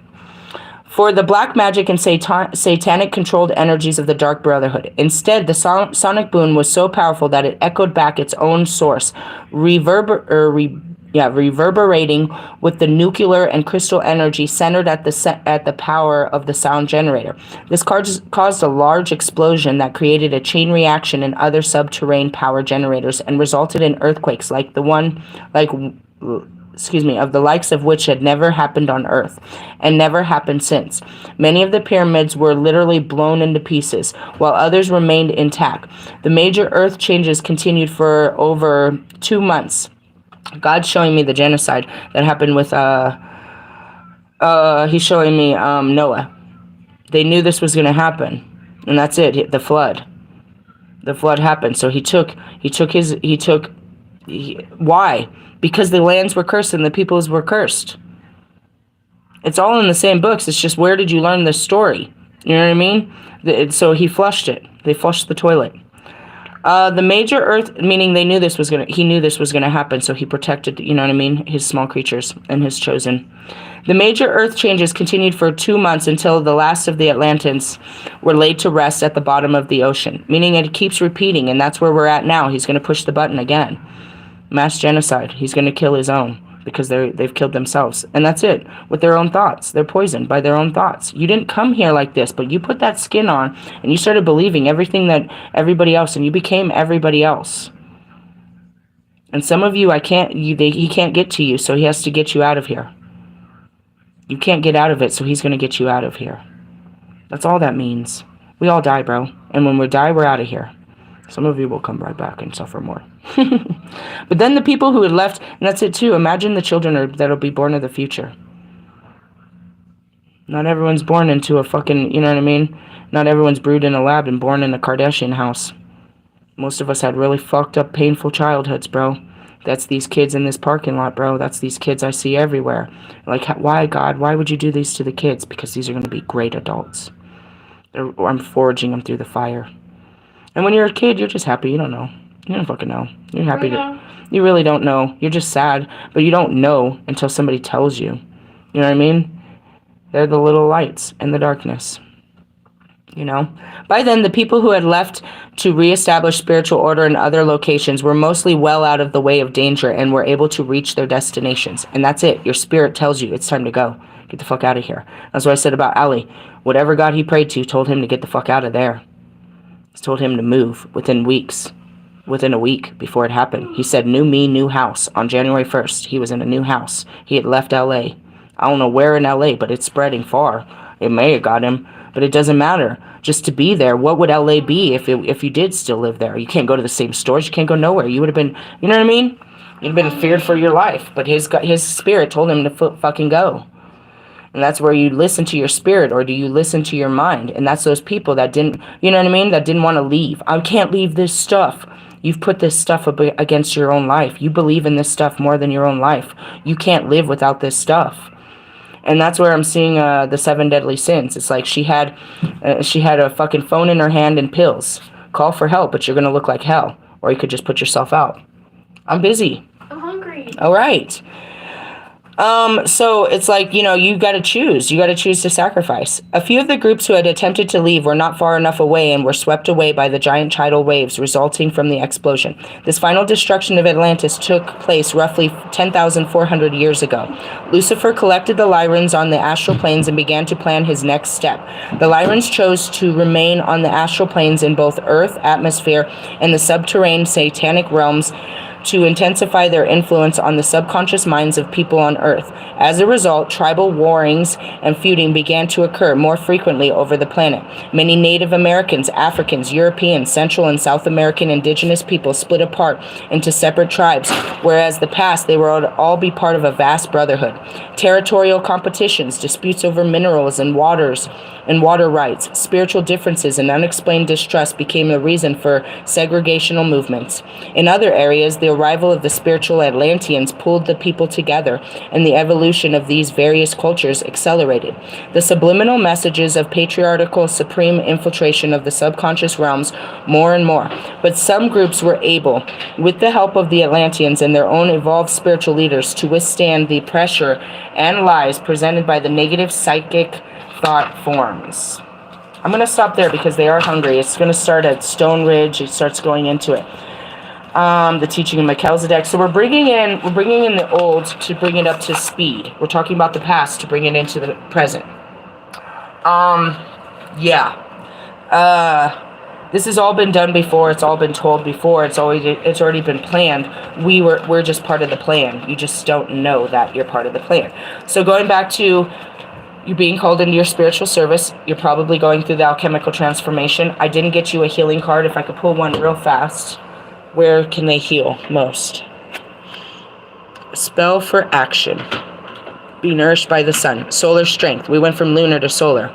For the black magic and satanic controlled energies of the Dark Brotherhood. Instead, the sonic boom was so powerful that it echoed back its own source, reverberating with the nuclear and crystal energy centered at the power of the sound generator. This caused a large explosion that created a chain reaction in other subterranean power generators and resulted in earthquakes of the likes of which had never happened on Earth and never happened since. Many of the pyramids were literally blown into pieces, while others remained intact. The major Earth changes continued for over 2 months. God's showing me the genocide that happened with, he's showing me Noah. They knew this was going to happen, and that's it, the flood. The flood happened, so he took Why? Because the lands were cursed and the peoples were cursed. It's all in the same books. It's just, where did you learn this story? You know what I mean? So he flushed it. They flushed the toilet. The major earth, meaning he knew this was gonna happen, so he protected, you know what I mean, his small creatures and his chosen. The major earth changes continued for 2 months until the last of the Atlanteans were laid to rest at the bottom of the ocean, meaning it keeps repeating, and that's where we're at now. He's gonna push the button again. Mass genocide. He's gonna kill his own, because they've killed themselves. And that's it, with their own thoughts. They're poisoned by their own thoughts. You didn't come here like this, but you put that skin on, and you started believing everything that everybody else, and you became everybody else. And some of you, he can't get to you, so he has to get you out of here. You can't get out of it, so he's going to get you out of here. That's all that means. We all die, bro. And when we die, we're out of here. Some of you will come right back and suffer more. But then the people who had left, and that's it too. Imagine the children that'll be born of the future. Not everyone's born into a fucking, you know what I mean? Not everyone's brewed in a lab and born in a Kardashian house. Most of us had really fucked up, painful childhoods, bro. That's these kids in this parking lot, bro. That's these kids I see everywhere. Like, why, God? Why would you do these to the kids? Because these are going to be great adults. I'm forging them through the fire. And when you're a kid, you're just happy. You don't know. You don't fucking know. You're happy you really don't know. You're just sad, but you don't know until somebody tells you. You know what I mean? They're the little lights in the darkness. You know? By then, the people who had left to reestablish spiritual order in other locations were mostly well out of the way of danger and were able to reach their destinations. And that's it. Your spirit tells you it's time to go. Get the fuck out of here. That's what I said about Ali. Whatever God he prayed to told him to get the fuck out of there. He told him to move within weeks. Within a week before it happened. He said, new me, new house. On January 1st, he was in a new house. He had left LA. I don't know where in LA, but it's spreading far. It may have got him, but it doesn't matter. Just to be there, what would LA be if you did still live there? You can't go to the same stores. You can't go nowhere. You would have been, you know what I mean? You'd have been feared for your life. But his spirit told him to fucking go. And that's where you listen to your spirit, or do you listen to your mind? And that's those people that didn't, you know what I mean? That didn't want to leave. I can't leave this stuff. You've put this stuff against your own life. You believe in this stuff more than your own life. You can't live without this stuff. And that's where I'm seeing the 7 deadly sins. It's like she had a fucking phone in her hand and pills. Call for help, but you're going to look like hell. Or you could just put yourself out. I'm busy. I'm hungry. All right. So it's like, you know, you got to choose. You got to choose to sacrifice. A few of the groups who had attempted to leave were not far enough away and were swept away by the giant tidal waves resulting from the explosion. This final destruction of Atlantis took place roughly 10,400 years ago. Lucifer collected the Lyrans on the astral planes and began to plan his next step. The Lyrans chose to remain on the astral planes in both Earth, atmosphere, and the subterranean satanic realms to intensify their influence on the subconscious minds of people on Earth. As a result, tribal warrings and feuding began to occur more frequently over the planet. Many Native Americans, Africans, Europeans, Central and South American indigenous people split apart into separate tribes, whereas in the past they would all be part of a vast brotherhood. Territorial competitions, disputes over minerals and water rights, spiritual differences, and unexplained distrust became the reason for segregational movements. In other areas, the arrival of the spiritual Atlanteans pulled the people together, and the evolution of these various cultures accelerated. The subliminal messages of patriarchal supreme infiltration of the subconscious realms more and more. But some groups were able, with the help of the Atlanteans and their own evolved spiritual leaders, to withstand the pressure and lies presented by the negative psychic thought forms. I'm going to stop there because they are hungry. It's going to start at Stone Ridge. It starts going into it. The teaching of Melchizedek. So we're bringing in the old to bring it up to speed. We're talking about the past to bring it into the present. This has all been done before. It's all been told before. It's already been planned. We're just part of the plan. You just don't know that you're part of the plan. So going back to you're being called into your spiritual service. You're probably going through the alchemical transformation. I didn't get you a healing card. If I could pull one real fast. Where can they heal most? Spell for action. Be nourished by the sun. Solar strength. We went from lunar to solar.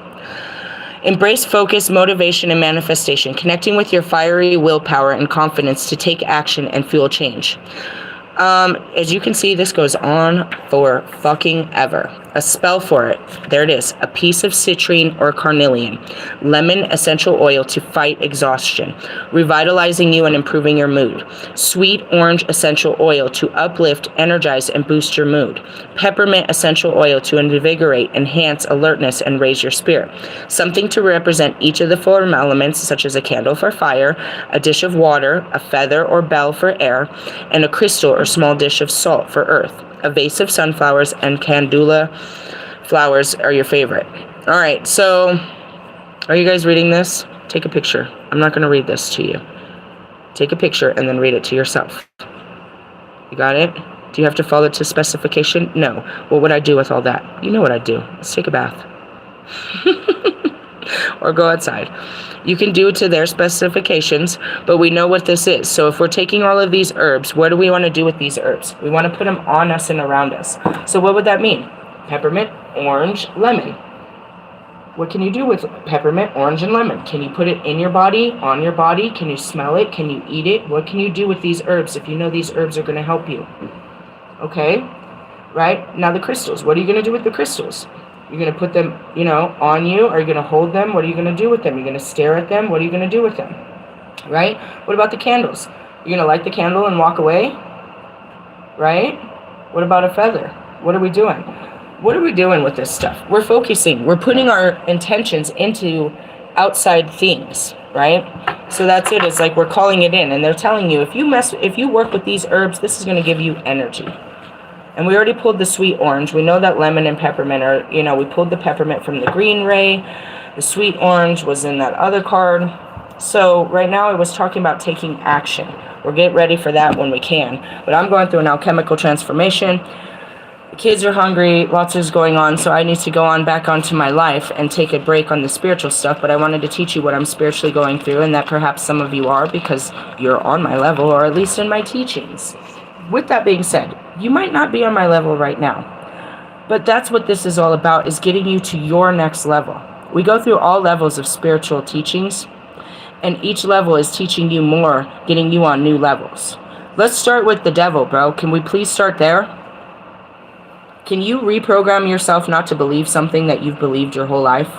Embrace focus, motivation, and manifestation, connecting with your fiery willpower and confidence to take action and fuel change. As you can see, this goes on for fucking ever. A spell for it. There it is. A piece of citrine or carnelian. Lemon essential oil to fight exhaustion. Revitalizing you and improving your mood. Sweet orange essential oil to uplift, energize, and boost your mood. Peppermint essential oil to invigorate, enhance alertness, and raise your spirit. Something to represent each of the four elements, such as a candle for fire, a dish of water, a feather or bell for air, and a crystal or small dish of salt for earth. A vase of sunflowers and candula flowers are your favorite. All right, so are you guys reading this? Take a picture. I'm not going to read this to you. Take a picture and then read it to yourself. You got it? Do you have to follow it to specification? No. What would I do with all that? You know what I'd do. Let's take a bath. Or go outside. You can do it to their specifications, but we know what this is. So if we're taking all of these herbs, what do we want to do with these herbs? We want to put them on us and around us. So what would that mean? Peppermint, orange, lemon. What can you do with peppermint, orange, and lemon? Can you put it in your body, on your body? Can you smell it? Can you eat it? What can you do with these herbs if you know these herbs are going to help you? Okay? Right? Now the crystals. What are you going to do with the crystals? You're going to put them, on you? Are you going to hold them? What are you going to do with them? You're going to stare at them? What are you going to do with them? Right? What about the candles? You're going to light the candle and walk away? Right? What about a feather? What are we doing? What are we doing with this stuff? We're focusing. We're putting our intentions into outside things, right? So that's it. It's like we're calling it in. And they're telling you, if you work with these herbs, this is going to give you energy. And we already pulled the sweet orange. We know that lemon and peppermint are, we pulled the peppermint from the green ray. The sweet orange was in that other card. So right now I was talking about taking action. We'll get ready for that when we can. But I'm going through an alchemical transformation. The kids are hungry. Lots is going on. So I need to go on back onto my life and take a break on the spiritual stuff. But I wanted to teach you what I'm spiritually going through, and that perhaps some of you are, because you're on my level, or at least in my teachings. With that being said, you might not be on my level right now, but that's what this is all about, is getting you to your next level. We go through all levels of spiritual teachings, and each level is teaching you more, getting you on new levels. Let's start with the devil, bro. Can we please start there? Can you reprogram yourself not to believe something that you've believed your whole life?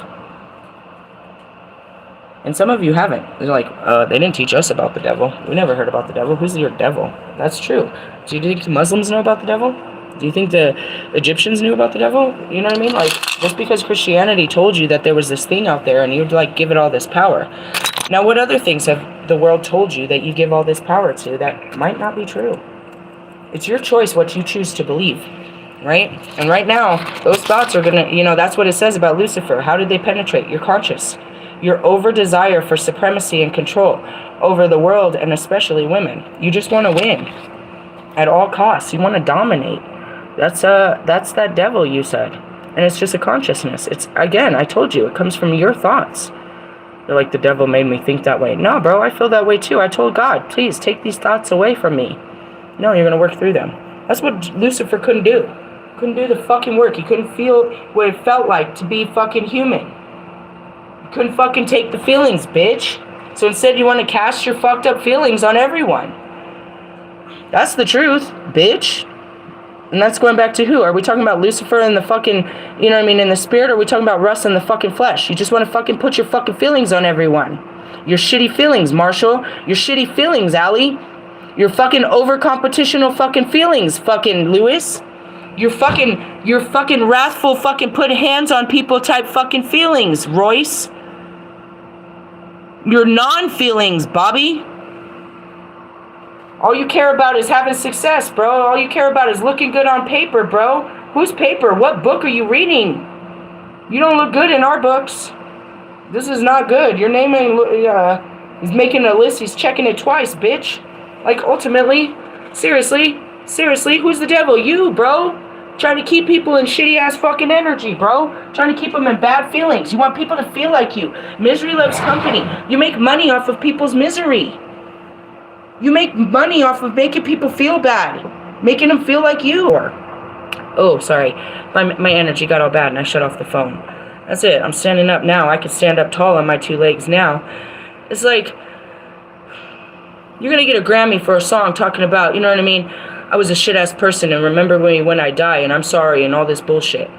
And some of you haven't. They're like, they didn't teach us about the devil. We never heard about the devil. Who's your devil? That's true. Do you think the Muslims know about the devil? Do you think the Egyptians knew about the devil? You know what I mean? Like, just because Christianity told you that there was this thing out there and you'd give it all this power. Now, what other things have the world told you that you give all this power to that might not be true? It's your choice what you choose to believe, right? And right now, those thoughts are going to, that's what it says about Lucifer. How did they penetrate? Your conscious. Your over-desire for supremacy and control over the world, and especially women. You just want to win at all costs. You want to dominate. That's that devil you said. And it's just a consciousness. It's, again, I told you, it comes from your thoughts. You're like, the devil made me think that way. No, bro, I feel that way too. I told God, please take these thoughts away from me. No, you're going to work through them. That's what Lucifer couldn't do. Couldn't do the fucking work. He couldn't feel what it felt like to be fucking human. Couldn't fucking take the feelings, bitch. So instead you want to cast your fucked up feelings on everyone. That's the truth, bitch. And that's going back to who? Are we talking about Lucifer and the fucking, in the spirit? Or are we talking about Russ in the fucking flesh? You just want to fucking put your fucking feelings on everyone. Your shitty feelings, Marshall. Your shitty feelings, Allie. Your fucking over-competitional fucking feelings, fucking Lewis. Your fucking wrathful fucking put hands on people type fucking feelings, Royce. Your non-feelings, Bobby. All you care about is having success, bro. All you care about is looking good on paper, bro. Whose paper? What book are you reading? You don't look good in our books. This is not good. Your name ain't, he's making a list. He's checking it twice, bitch. Like, ultimately, seriously, who's the devil? You, bro. Trying to keep people in shitty-ass fucking energy, bro. Trying to keep them in bad feelings. You want people to feel like you. Misery loves company. You make money off of people's misery. You make money off of making people feel bad. Making them feel like you. Oh, sorry. My energy got all bad and I shut off the phone. That's it. I'm standing up now. I can stand up tall on my 2 legs now. It's like, you're going to get a Grammy for a song talking about, you know what I mean? I was a shit-ass person, and remember when I die, and I'm sorry, and all this bullshit.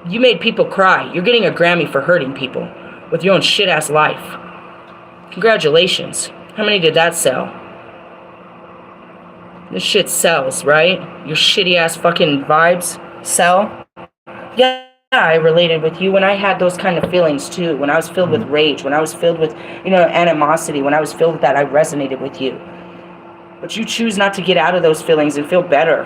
You made people cry. You're getting a Grammy for hurting people with your own shit-ass life. Congratulations. How many did that sell? This shit sells, right? Your shitty-ass fucking vibes sell. Yeah, I related with you when I had those kind of feelings too. When I was filled with rage, when I was filled with, animosity, when I was filled with that, I resonated with you. But you choose not to get out of those feelings and feel better.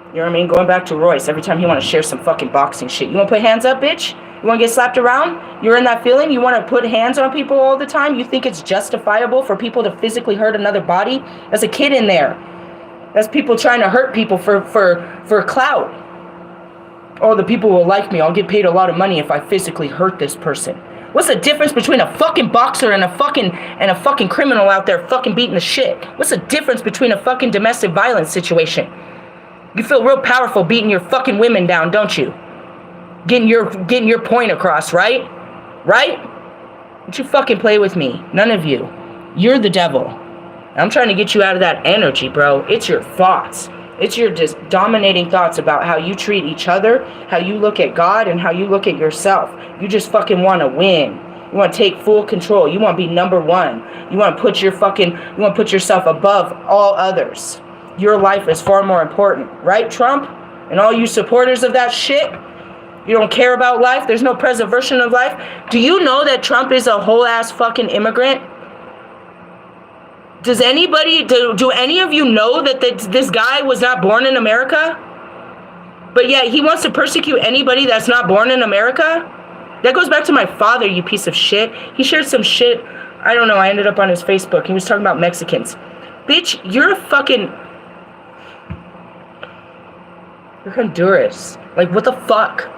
You know what I mean? Going back to Royce, every time you want to share some fucking boxing shit. You want to put hands up, bitch? You want to get slapped around? You're in that feeling? You want to put hands on people all the time? You think it's justifiable for people to physically hurt another body? There's a kid in there. That's people trying to hurt people for clout. Oh, the people will like me. I'll get paid a lot of money if I physically hurt this person. What's the difference between a fucking boxer and a fucking criminal out there fucking beating the shit? What's the difference between a fucking domestic violence situation? You feel real powerful beating your fucking women down, don't you? Getting your point across, right? Right? Don't you fucking play with me. None of you. You're the devil. I'm trying to get you out of that energy, bro. It's your thoughts. It's your just dominating thoughts about how you treat each other, how you look at God, and how you look at yourself. You just fucking want to win. You want to take full control. You want to be number one. You want to put yourself above all others. Your life is far more important, right, Trump? And all you supporters of that shit? You don't care about life? There's no preservation of life? Do you know that Trump is a whole ass fucking immigrant? Do any of you know that this guy was not born in America? But yet he wants to persecute anybody that's not born in America? That goes back to my father, you piece of shit. He shared some shit. I don't know. I ended up on his Facebook. He was talking about Mexicans. Bitch, you're Honduras. Like, what the fuck?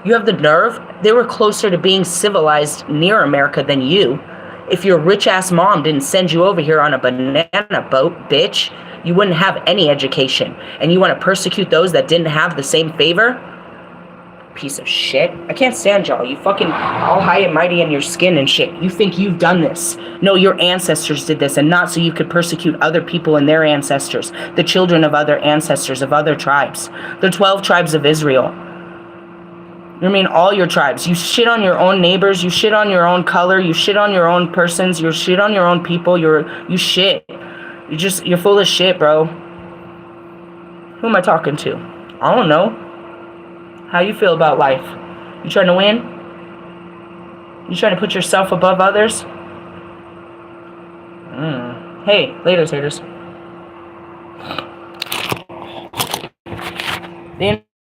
You have the nerve? They were closer to being civilized near America than you. If your rich-ass mom didn't send you over here on a banana boat, bitch, you wouldn't have any education. And you want to persecute those that didn't have the same favor? Piece of shit. I can't stand y'all. You fucking all high and mighty in your skin and shit. You think you've done this. No, your ancestors did this, and not so you could persecute other people and their ancestors, the children of other ancestors of other tribes. The 12 tribes of Israel. I mean, all your tribes. You shit on your own neighbors. You shit on your own color. You shit on your own persons. You shit on your own people. You shit. You're full of shit, bro. Who am I talking to? I don't know. How you feel about life? You trying to win? You trying to put yourself above others? Hey, later, haters.